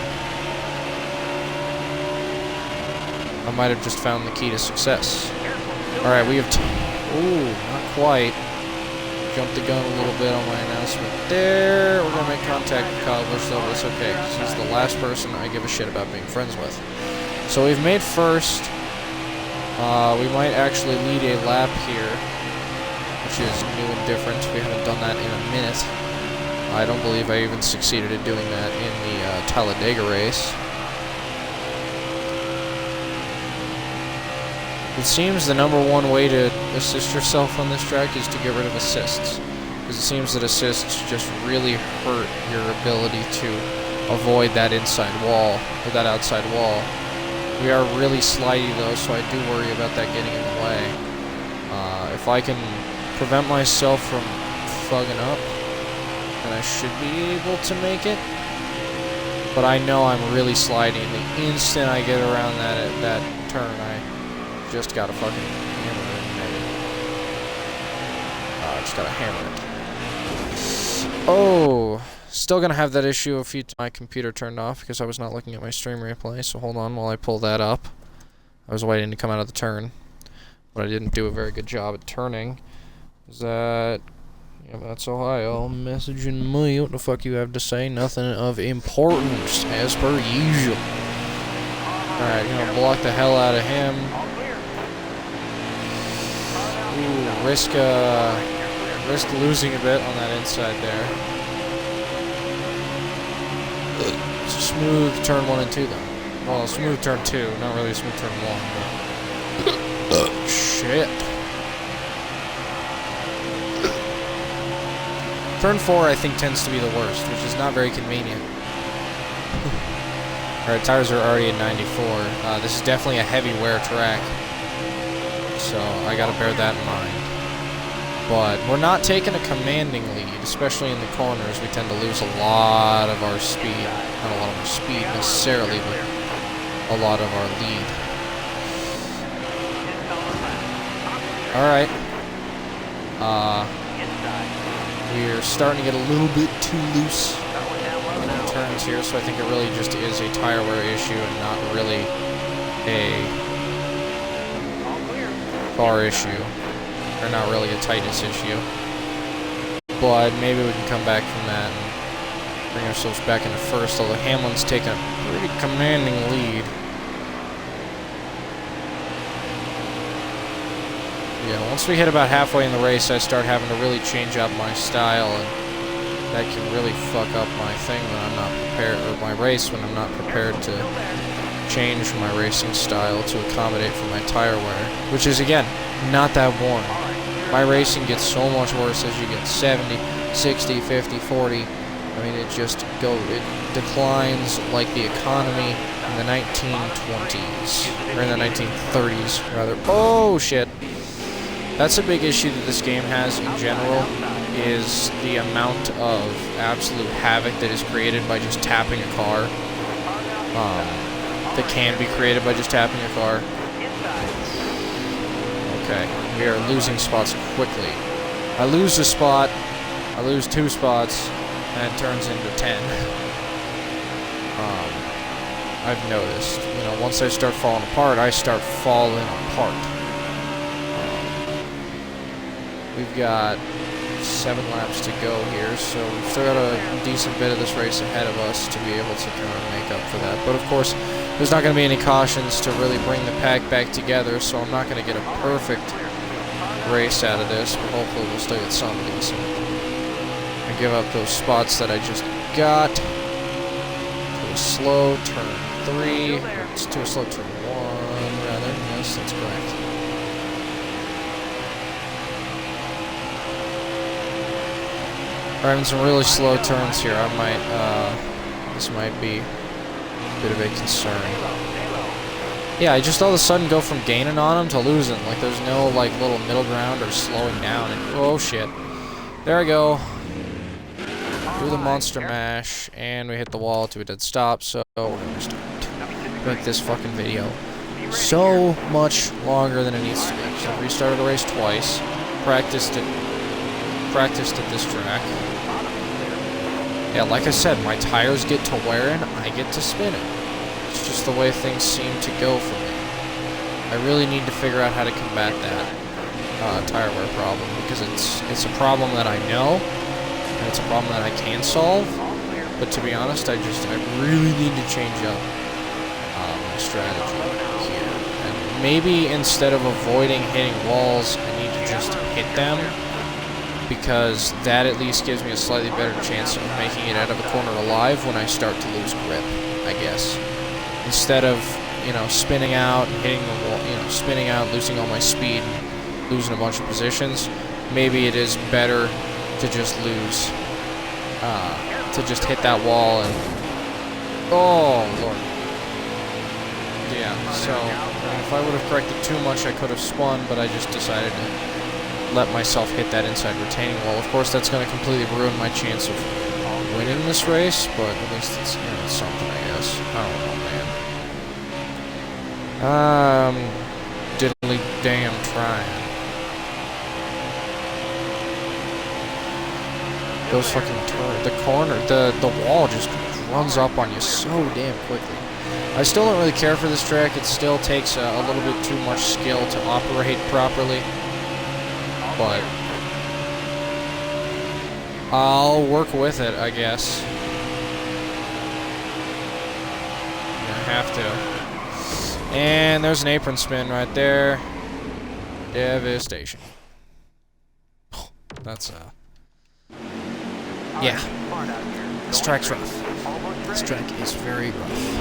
I might have just found the key to success. Alright, we have ooh, not quite. Jumped the gun a little bit on my announcement there. We're going to make contact with Kyle Busch, though, but it's okay, because he's the last person I give a shit about being friends with. So we've made first. We might actually lead a lap here, which is new and different. We haven't done that in a minute. I don't believe I even succeeded at doing that in the Talladega race. It seems the number one way to assist yourself on this track is to get rid of assists. Because it seems that assists just really hurt your ability to avoid that inside wall, or that outside wall. We are really slidey though, so I do worry about that getting in the way. If I can prevent myself from fugging up, then I should be able to make it. But I know I'm really slidey, and the instant I get around that turn, I just gotta fucking hammer it, maybe. Just gotta hammer it. Oh, still gonna have that issue if my computer turned off because I was not looking at my stream replay, so hold on while I pull that up. I was waiting to come out of the turn, but I didn't do a very good job at turning. Is that... yeah, that's Ohio messaging me. What the fuck you have to say? Nothing of importance, as per usual. Alright, gonna block the hell out of him. Ooh, risk losing a bit on that inside there. It's a smooth turn 1 and 2 though. Well, smooth turn 2, not really a smooth turn 1, but... shit. Turn 4 I think tends to be the worst, which is not very convenient. Alright, tires are already at 94. This is definitely a heavy wear track. So I gotta bear that in mind. But we're not taking a commanding lead, especially in the corners. We tend to lose a lot of our speed. Not a lot of our speed necessarily, but a lot of our lead. Alright. We're starting to get a little bit too loose in the turns here, so I think it really just is a tire wear issue and not really a car issue, or not really a tightness issue. But maybe we can come back from that and bring ourselves back into first, although Hamlin's taking a pretty commanding lead. Yeah, once we hit about halfway in the race, I start having to really change up my style, and that can really fuck up my thing when I'm not prepared, or my race when I'm not prepared to change my racing style to accommodate for my tire wear, which is, again, not that warm. My racing gets so much worse as you get 70, 60, 50, 40. I mean, it declines like the economy in the 1920s, or in the 1930s, rather. Oh, shit. That's a big issue that this game has in general, is the amount of absolute havoc that is created by just tapping a car. That can be created by just tapping a car. Okay, we are losing spots quickly. I lose a spot, I lose 2 spots, and it turns into 10. I've noticed, you know, once I start falling apart, I start falling apart. We've got 7 laps to go here, so we've still got a decent bit of this race ahead of us to be able to kind of make up for that. But of course, there's not going to be any cautions to really bring the pack back together, so I'm not going to get a perfect race out of this, but hopefully we'll still get some decent. And give up those spots that I just got to a slow turn 3. It's to a slow turn 1, rather. Yes, that's correct. We're having some really slow turns here. I might, this might be a bit of a concern. Yeah, I just all of a sudden go from gaining on him to losing. Like, there's no, like, little middle ground or slowing down. And, oh, shit. There I go. Do the monster mash, and we hit the wall to a dead stop, so we're gonna start make this fucking video so much longer than it needs to be. So I restarted the race twice, practiced at this track. Yeah, like I said, my tires get to wearing, I get to spinning. It's just the way things seem to go for me. I really need to figure out how to combat that tire wear problem, because it's a problem that I know, and it's a problem that I can solve. But to be honest, I really need to change up my strategy here. And maybe instead of avoiding hitting walls, I need to just hit them, because that at least gives me a slightly better chance of making it out of a corner alive when I start to lose grip, I guess. Instead of, you know, spinning out and hitting the wall, you know, spinning out, losing all my speed, and losing a bunch of positions, maybe it is better to just lose, to just hit that wall and, oh, Lord. Yeah, so, if I would have corrected too much, I could have spun, but I just decided to let myself hit that inside retaining wall. Of course, that's going to completely ruin my chance of winning this race, but at least it's, you know, something, I guess. I don't know, man. Diddly damn trying. Those fucking turns, the corner, the wall just runs up on you so damn quickly. I still don't really care for this track. It still takes a little bit too much skill to operate properly. But I'll work with it, I guess. I have to. And there's an apron spin right there. Devastation. That's yeah. This track's rough. This track is very rough.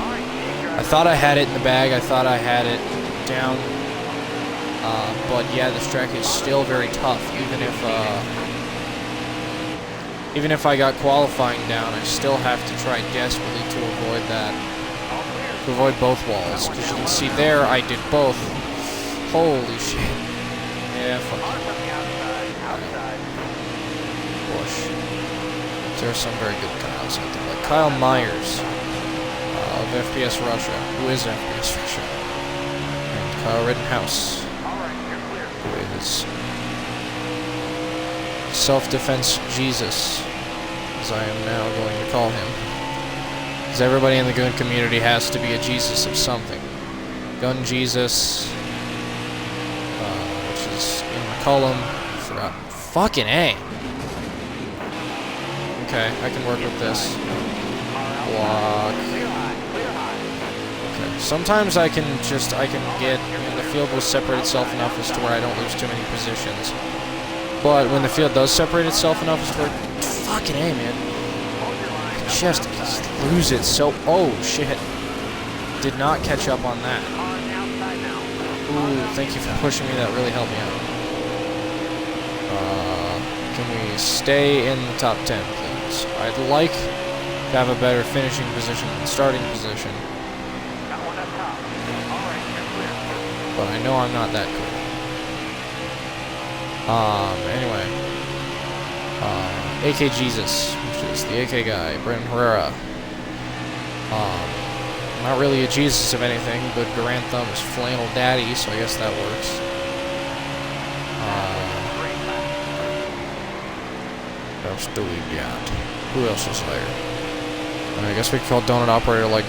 I thought I had it in the bag. I thought I had it down. But yeah, this track is still very tough. Even if I got qualifying down, I still have to try desperately to avoid that. To avoid both walls. Because you can see there, I did both. Holy shit. Yeah, fuck you. Bush. There are some very good Kyles out there. Like Kyle Myers of FPS Russia. Who is FPS Russia? And Kyle Rittenhouse. Who is Self-Defense Jesus, as I am now going to call him. Because everybody in the gun community has to be a Jesus of something. Gun Jesus, which is in McCollum. Forgot. Fucking A. Okay, I can work with this. Block. Okay. Sometimes I can get, you know, the field will separate itself enough as to where I don't lose too many positions. But when the field does separate itself enough as to where, fucking A, man. I just lose it so, oh shit. Did not catch up on that. Ooh, thank you for pushing me, that really helped me out. Can we stay in the top 10, please? I'd like to have a better finishing position than starting position. But I know I'm not that good. Anyway. AK Jesus, which is the AK guy, Brendan Herrera. Not really a Jesus of anything, but Garant Thumb is Flannel Daddy, so I guess that works. else do we got? Who else is there? I guess we could call Donut Operator, like,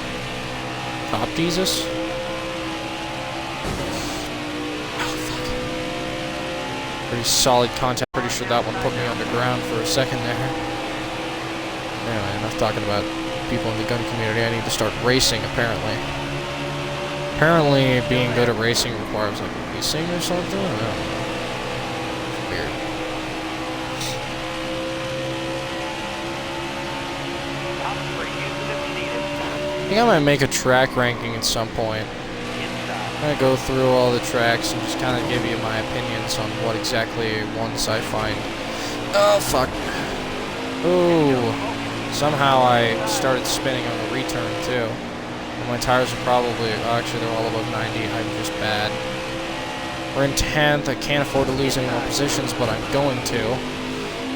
Top Jesus? Oh, fuck. Pretty solid contact. Pretty sure that one put me underground for a second there. Anyway, enough talking about people in the gun community. I need to start racing, apparently. Apparently, being good at racing requires, like, racing or something? I don't know. It's weird. I think I might make a track ranking at some point. I'm gonna go through all the tracks and just kind of give you my opinions on what exactly ones I find. Oh, fuck. Ooh. Somehow I started spinning on the return, too. And my tires are probably... actually, they're all above 90. I'm just bad. We're in 10th. I can't afford to lose any more positions, but I'm going to.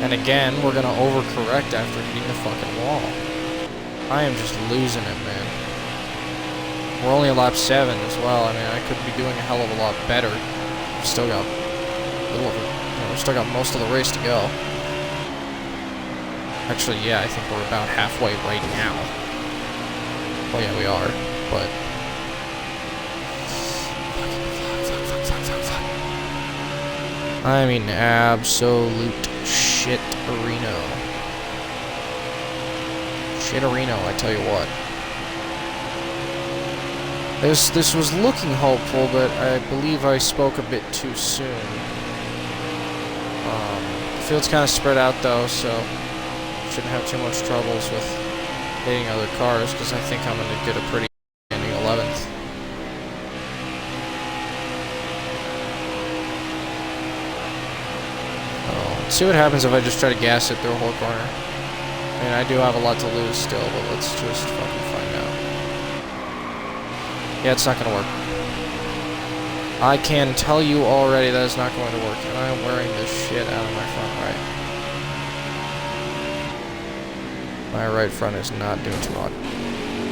And again, we're gonna overcorrect after hitting the fucking wall. I am just losing it, man. We're only at lap 7 as well. I mean, I could be doing a hell of a lot better. We've still got a little of it. You know, we've still got most of the race to go. Actually, yeah, I think we're about halfway right now. Well, yeah, we are, but... I mean, absolute shit-areno. Shit-areno, I tell you what. This was looking hopeful, but I believe I spoke a bit too soon. The field's kind of spread out, though, so shouldn't have too much troubles with hitting other cars, because I think I'm going to get a pretty ending 11th. Let's see what happens if I just try to gas it through a whole corner. I mean, I do have a lot to lose still, but let's just fucking find out. Yeah, it's not going to work. I can tell you already that it's not going to work, and I'm wearing this shit out of my front right. My right front is not doing too hot.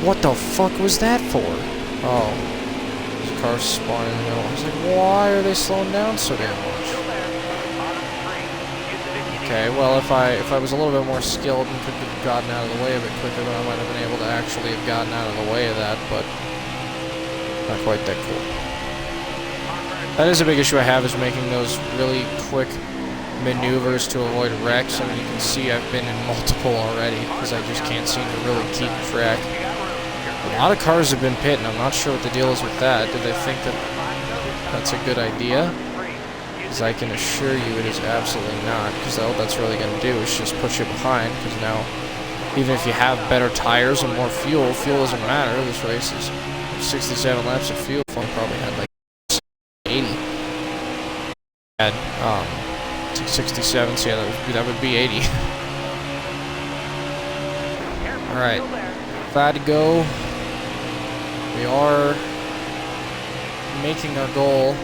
What the fuck was that for? Oh. There's a car spawning in the middle. I was like, why are they slowing down so damn much? Okay, well, if I was a little bit more skilled and could have gotten out of the way a bit quicker, then I might have been able to actually have gotten out of the way of that, but not quite that cool. That is a big issue I have, is making those really quick maneuvers to avoid wrecks. I mean, you can see I've been in multiple already, because I just can't seem to really keep track. A lot of cars have been pitting. I'm not sure what the deal is with that. Do they think that that's a good idea? Because I can assure you it is absolutely not, because all that's really going to do is just put you behind, because now, even if you have better tires and more fuel, fuel doesn't matter. This race is 67 laps of fuel. I probably had like 80. Had, 67, so yeah, that would be 80. Alright, glad to go. We are making our goal.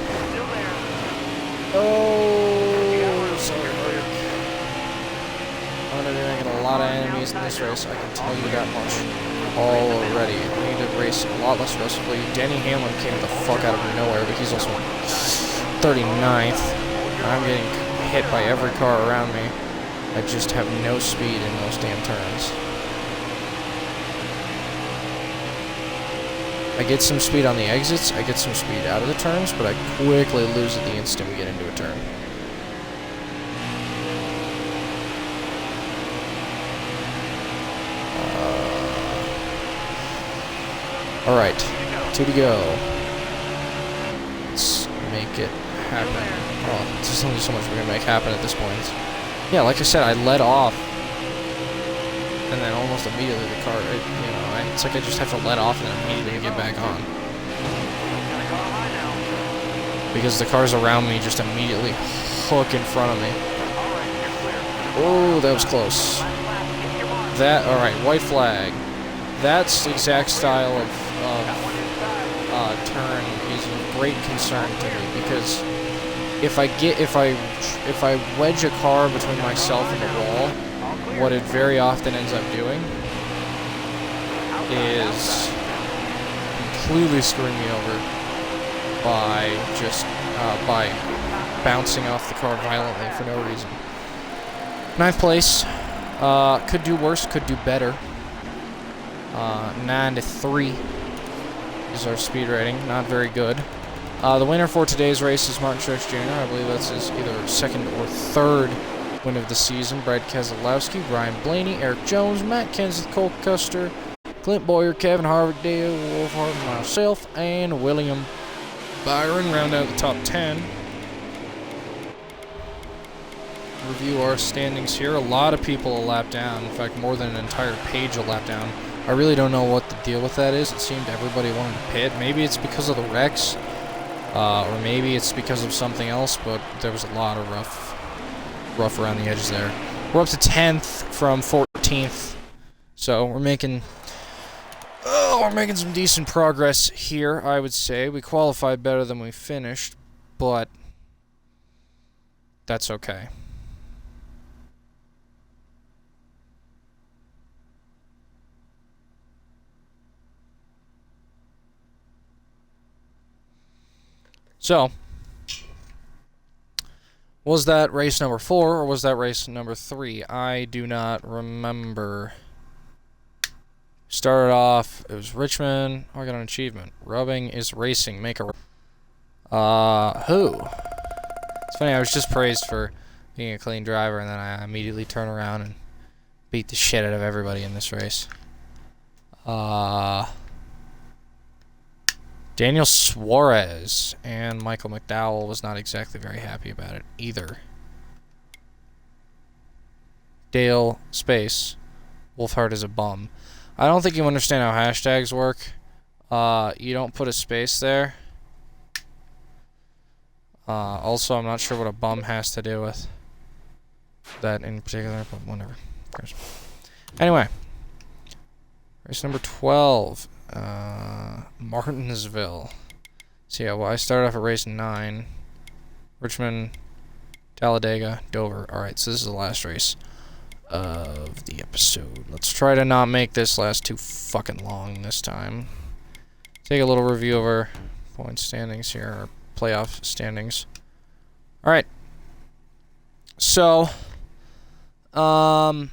Oh, sorry, Mark. I'm going to be making a lot of enemies in this race, I can tell you that much already. I need to race a lot less aggressively. Denny Hamlin came the fuck out of nowhere, but he's also 39th. I'm getting hit by every car around me. I just have no speed in those damn turns. I get some speed on the exits, I get some speed out of the turns, but I quickly lose it the instant we get into a turn. Alright, 2 to go. Let's make it happen. Oh, there's only so much we're going to make happen at this point. Yeah, like I said, I let off. And then almost immediately the car, it's like I just have to let off and then immediately get back on. Because the cars around me just immediately hook in front of me. Oh, that was close. Alright, white flag. That's the exact style of turn is of great concern to me, because if I wedge a car between myself and the wall, what it very often ends up doing is completely screwing me over by just by bouncing off the car violently for no reason. 9th place. Could do worse, could do better. 9-3 is our speed rating. Not very good. The winner for today's race is Martin Truex Jr. I believe that's his either second or third win of the season. Brad Keselowski, Brian Blaney, Eric Jones, Matt Kenseth, Cole Custer, Clint Boyer, Kevin Harvick, Dale Wolfhard, myself, and William Byron round out the top 10. Review our standings here. A lot of people a lap down. In fact, more than an entire page a lap down. I really don't know what the deal with that is. It seemed everybody wanted to pit. Maybe it's because of the wrecks, or maybe it's because of something else, but there was a lot of rough around the edges there. We're up to 10th from 14th, so we're making some decent progress here, I would say. We qualified better than we finished, but that's okay. So, was that race number 4 or was that race number 3? I do not remember. Started off, it was Richmond. Oh, I got an achievement. Rubbing is racing. Make a... who? It's funny, I was just praised for being a clean driver, and then I immediately turn around and beat the shit out of everybody in this race. Daniel Suarez and Michael McDowell was not exactly very happy about it either. Dale Space Wolfhard is a bum. I don't think you understand how hashtags work. You don't put a space there. Also, I'm not sure what a bum has to do with that in particular, but whatever. Anyway, race number 12. Martinsville. So yeah, well, I started off at race 9. Richmond, Talladega, Dover. Alright, so this is the last race of the episode. Let's try to not make this last too fucking long this time. Take a little review of our point standings here, our playoff standings. Alright. So, back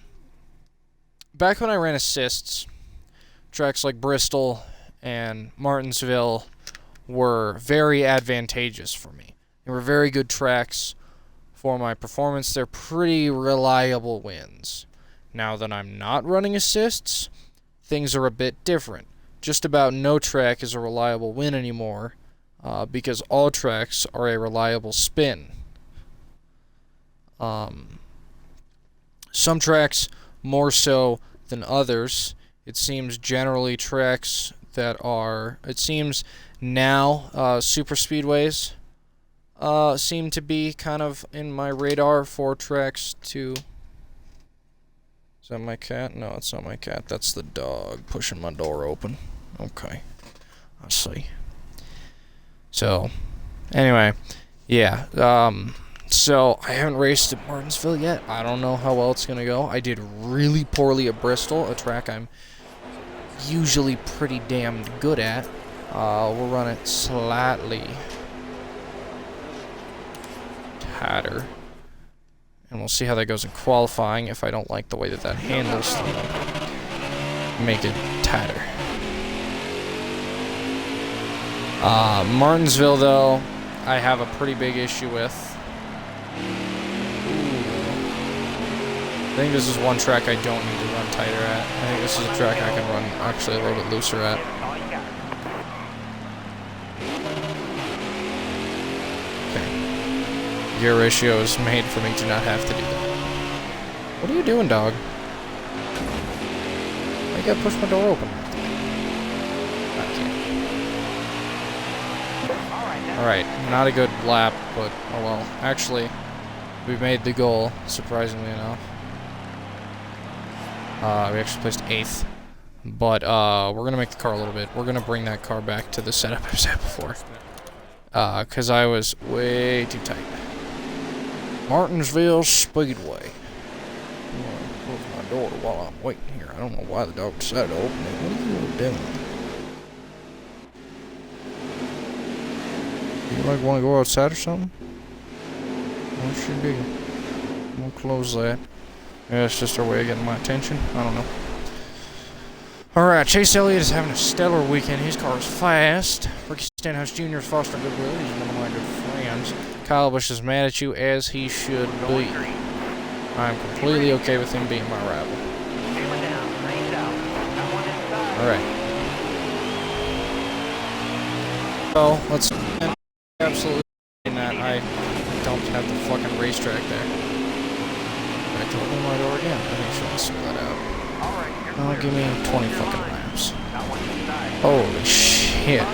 when I ran assists, tracks like Bristol and Martinsville were very advantageous for me. They were very good tracks for my performance. They're pretty reliable wins. Now that I'm not running assists, things are a bit different. Just about no track is a reliable win anymore, because all tracks are a reliable spin. Some tracks more so than others. It seems generally tracks that are... It seems now super speedways seem to be kind of in my radar for tracks to... Is that my cat? No, it's not my cat. That's the dog pushing my door open. Okay. I see. So, anyway. Yeah. So, I haven't raced at Martinsville yet. I don't know how well it's going to go. I did really poorly at Bristol, a track I'm usually pretty damn good at. We'll run it slightly tighter, and we'll see how that goes in qualifying. If I don't like the way that handles, make it tighter. Martinsville, though, I have a pretty big issue with. I think this is one track I don't need to run tighter at. I think this is a track I can run actually a little bit looser at. Okay. Gear ratio is made for me to not have to do that. What are you doing, dog? I gotta push my door open. I can't. Alright, not a good lap, but oh well. Actually, we made the goal, surprisingly enough. We actually placed 8th. But, we're going to make the car a little bit. We're going to bring that car back to the setup I was at before. Because I was way too tight. Martinsville Speedway. I'm going to close my door while I'm waiting here. I don't know why the dog decided to open it. What are you doing? You like want to go outside or something? What should do? I'm going to close that. Yeah, it's just our way of getting my attention. I don't know. Alright, Chase Elliott is having a stellar weekend. His car is fast. Ricky Stenhouse Jr. is fostering goodwill. He's one of my good friends. Kyle Busch is mad at you, as he should be. I'm completely okay with him being my rival. Alright. So, let's absolutely that I don't have the fucking racetrack there. I can open my door again. I think she wants to that out. Oh, give me 20 fucking laps. Holy shit.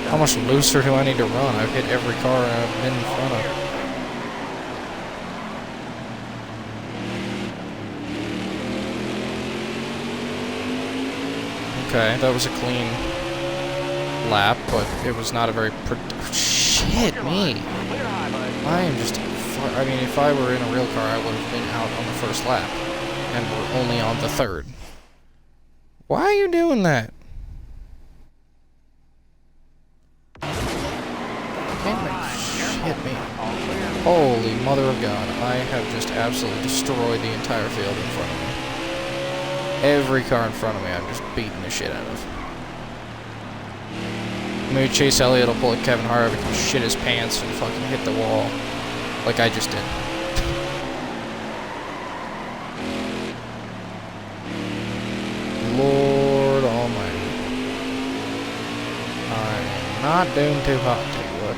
How much looser do I need to run? I've hit every car I've been in front of. Okay, that was a clean lap, but it was not a very shit, me. I am just... I mean, if I were in a real car, I would have been out on the first lap. And we're only on the third. Why are you doing that? Shit me. Holy mother of God. I have just absolutely destroyed the entire field in front of me. Every car in front of me I'm just beating the shit out of. Maybe Chase Elliott will pull a Kevin Harvick and shit his pants and fucking hit the wall. Like I just did. Lord Almighty. I'm not doing too hot, tell you what.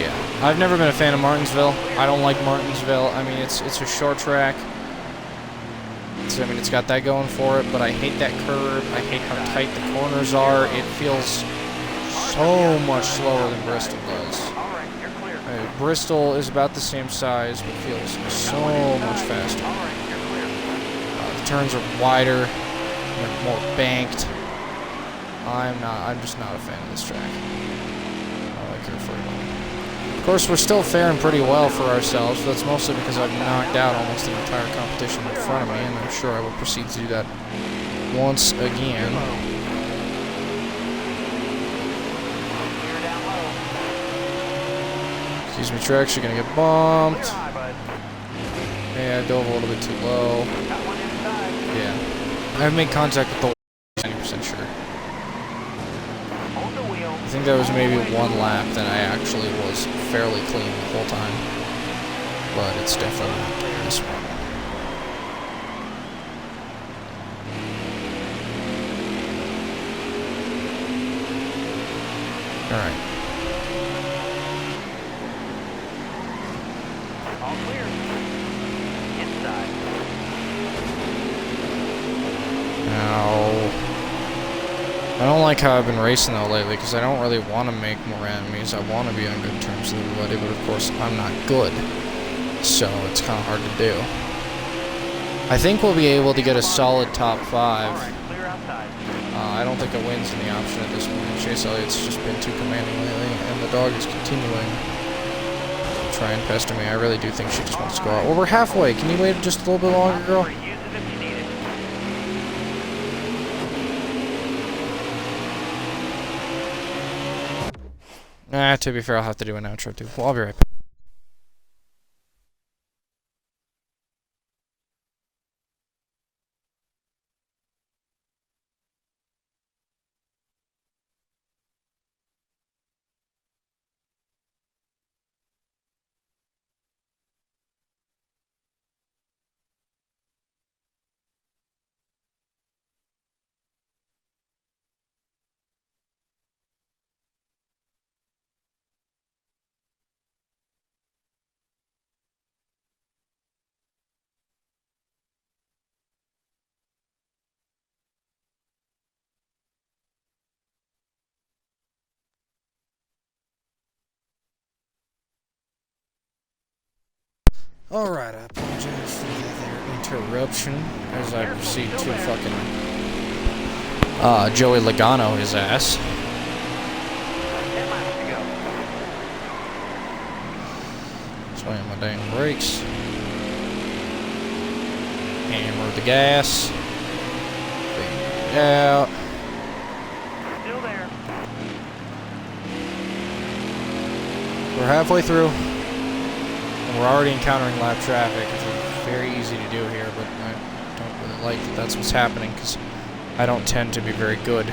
Yeah. I've never been a fan of Martinsville. I don't like Martinsville. I mean, it's a short track. I mean, it's got that going for it, but I hate that curve. I hate how tight the corners are. It feels so much slower than Bristol does. Bristol is about the same size, but feels so much faster. The turns are wider, they're more banked. I'm just not a fan of this track. I like her for it. Of course, we're still faring pretty well for ourselves. That's mostly because I've knocked out almost the entire competition in front of me, and I'm sure I will proceed to do that once again. Excuse me, tracks, you're gonna get bumped. Yeah, I dove a little bit too low. Yeah. I've made contact with the 90% sure. I think there was maybe one lap that I actually was fairly clean the whole time. But it's definitely not this one. Alright. All clear. Inside. Now, I don't like how I've been racing though lately, because I don't really want to make more enemies. I want to be on good terms with everybody, but of course I'm not good. So it's kind of hard to do. I think we'll be able to get a solid top 5. I don't think a win's in the option at this point. Chase Elliott's just been too commanding lately, and the dog is continuing to try and pester me. I really do think she just wants to go out. Well, we're halfway. Can you wait just a little bit longer, girl? To be fair, I'll have to do an outro too. Well, I'll be right back. Alright, I apologize for the interruption as I proceed to fucking Joey Logano his ass. 10 miles to go. Slam my dang brakes. Hammer the gas. Fade it out. Still there. We're halfway through. And we're already encountering lap traffic, which is very easy to do here, but I don't really like that that's what's happening, because I don't tend to be very good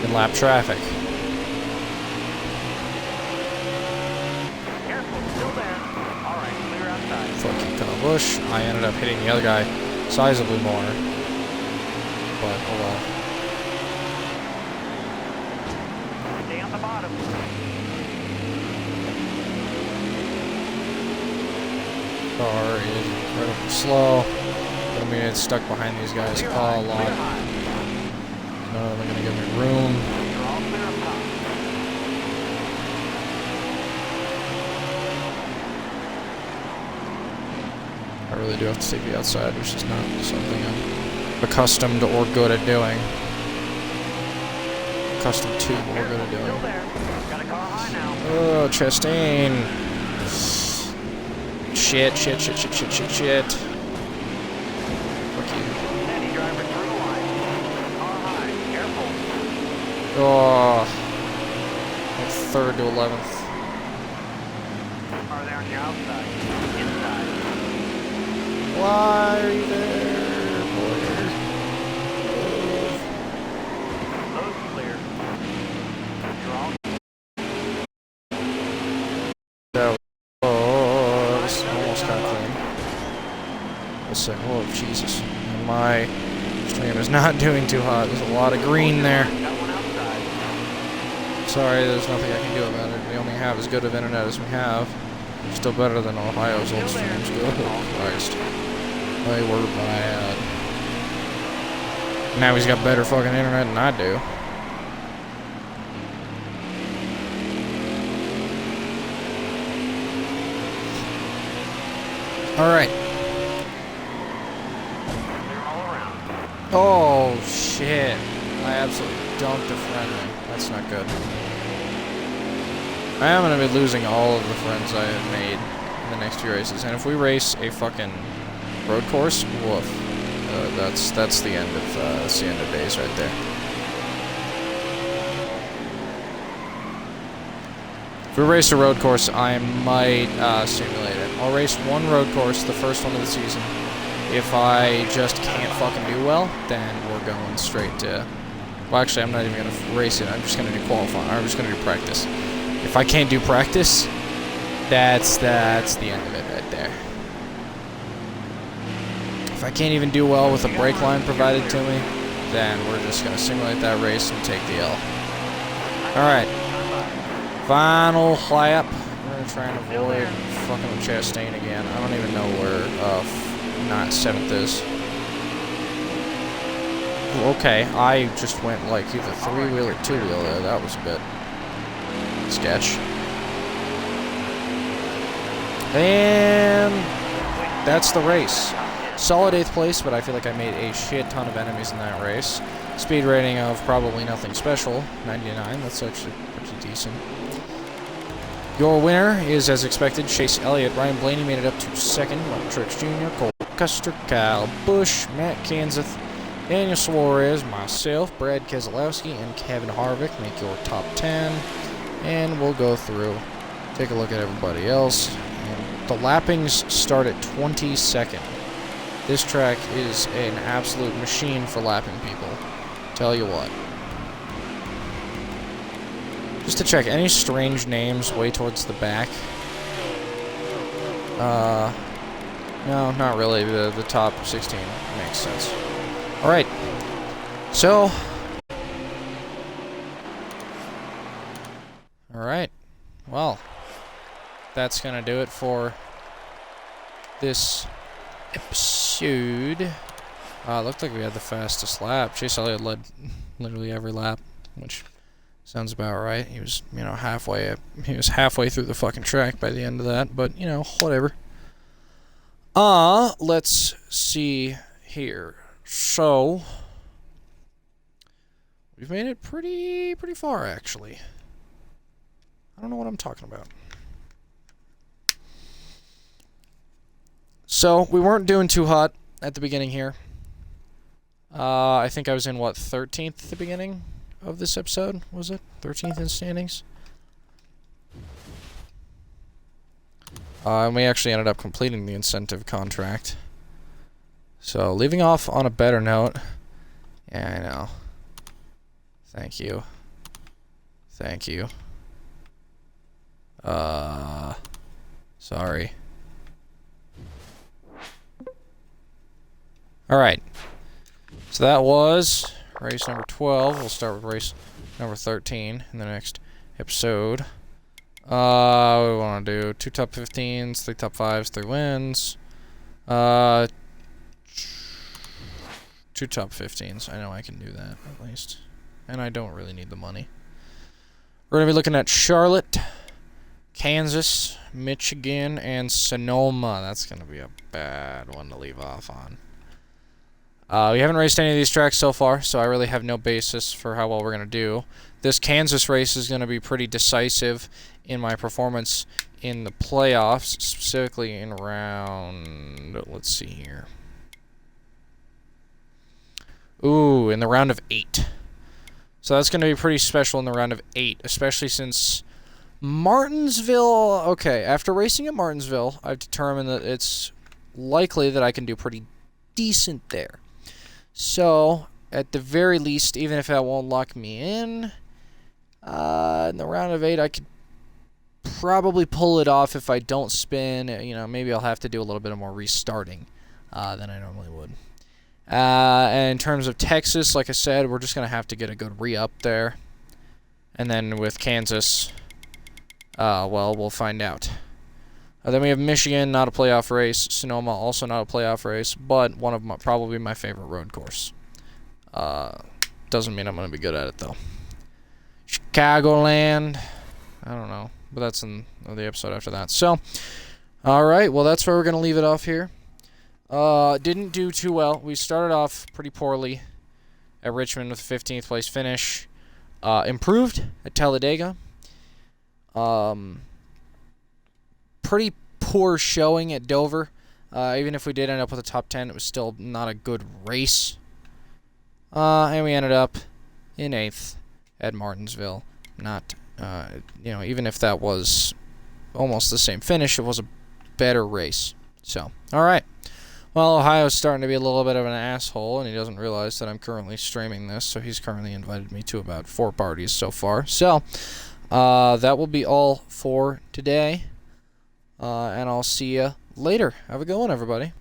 in lap traffic. Careful, still there. All right, clear outside. Fuck you, Kyle Busch. I ended up hitting the other guy sizably more. But, oh well. Stay on the bottom. Car is incredibly slow. I mean, it's stuck behind these guys a lot. None of them are gonna give me room. You're all clear up top. I really do have to take the outside, which is not something I'm accustomed or good at doing. Accustomed to or good at Still doing. there. Got a car high now. Oh, Chastain. Shit. Fuck you. Steady driver through the line. Car high. Careful. Oh. Like 3rd to 11th. Car there on your outside. Inside. Why are you there, boy? Road's clear. You're all That was almost got clean. Let's say, oh Jesus. And my stream is not doing too hot. There's a lot of green there. got one outside. Sorry, there's nothing I can do about it. We only have as good of internet as we have. Still better than Ohio's old streams. Oh Christ. They were bad. Now he's got better fucking internet than I do. Alright. Clear all around. Oh, shit. I absolutely dumped a friend there. That's not good. I am going to be losing all of the friends I have made in the next few races. And if we race a fucking road course, woof. That's the end of days right there. If we race a road course, I might simulate it. I'll race one road course, the first one of the season. If I just can't fucking do well, then we're going straight to... Well, actually, I'm not even going to race it. I'm just going to do qualifying. I'm just going to do practice. If I can't do practice, that's the end of it right there. If I can't even do well with the brake line provided to me, then we're just going to simulate that race and take the L. Alright. Final lap. We're going to try and avoid fucking with Chastain again. I don't even know where not 7th is. Ooh, okay, I just went like either 3-wheel or 2-wheel there. That was a bit sketch. And that's the race. Solid 8th place, but I feel like I made a shit ton of enemies in that race. Speed rating of probably nothing special, 99. That's actually pretty decent. Your winner is, as expected, Chase Elliott. Ryan Blaney made it up to 2nd. Martin Truex Jr., Cole Custer, Kyle Busch, Matt Kenseth, Daniel Suarez, myself, Brad Keselowski, and Kevin Harvick make your top 10. And we'll go through, take a look at everybody else. And the lappings start at 22nd. This track is an absolute machine for lapping people. Tell you what. Just to check, any strange names way towards the back? No, not really. The top 16 makes sense. Alright. So. Alright. Well. That's gonna do it for this episode. Looked like we had the fastest lap. Chase Elliott led literally every lap, which sounds about right. He was, halfway through the fucking track by the end of that, but, whatever. Let's see here. So, we've made it pretty far, actually. I don't know what I'm talking about. So, we weren't doing too hot at the beginning here. I think I was in, 13th at the beginning of this episode? Was it? 13th in standings? And we actually ended up completing the incentive contract. So, leaving off on a better note. Yeah, I know. Thank you. Thank you. Sorry. Alright. So that was race number 12. We'll start with race number 13 in the next episode. We want to do 2 top 15s, 3 top 5s, 3 wins. 2 top 15s. I know I can do that, at least. And I don't really need the money. We're going to be looking at Charlotte, Kansas, Michigan, and Sonoma. That's going to be a bad one to leave off on. We haven't raced any of these tracks so far, so I really have no basis for how well we're going to do. This Kansas race is going to be pretty decisive in my performance in the playoffs, specifically in round... Let's see here. Ooh, in the round of 8. So that's going to be pretty special in the round of 8, especially since Martinsville... Okay, after racing at Martinsville, I've determined that it's likely that I can do pretty decent there. So, at the very least, even if that won't lock me in the round of 8, I could probably pull it off if I don't spin. You know, maybe I'll have to do a little bit more restarting than I normally would. And in terms of Texas, like I said, we're just going to have to get a good re-up there. And then with Kansas, well, we'll find out. Then we have Michigan, not a playoff race. Sonoma, also not a playoff race, but one of probably my favorite road course. Doesn't mean I'm going to be good at it, though. Chicagoland. I don't know, but that's in the episode after that. So, alright, well, that's where we're going to leave it off here. Didn't do too well. We started off pretty poorly at Richmond with a 15th place finish. Improved at Talladega. Pretty poor showing at Dover. Even if we did end up with a top 10, it was still not a good race. And we ended up in 8th at Martinsville. Not, you know, even if that was almost the same finish, it was a better race. So, alright. Well, Ohio's starting to be a little bit of an asshole, and he doesn't realize that I'm currently streaming this, so he's currently invited me to about 4 parties so far. So, that will be all for today. And I'll see you later. Have a good one, everybody.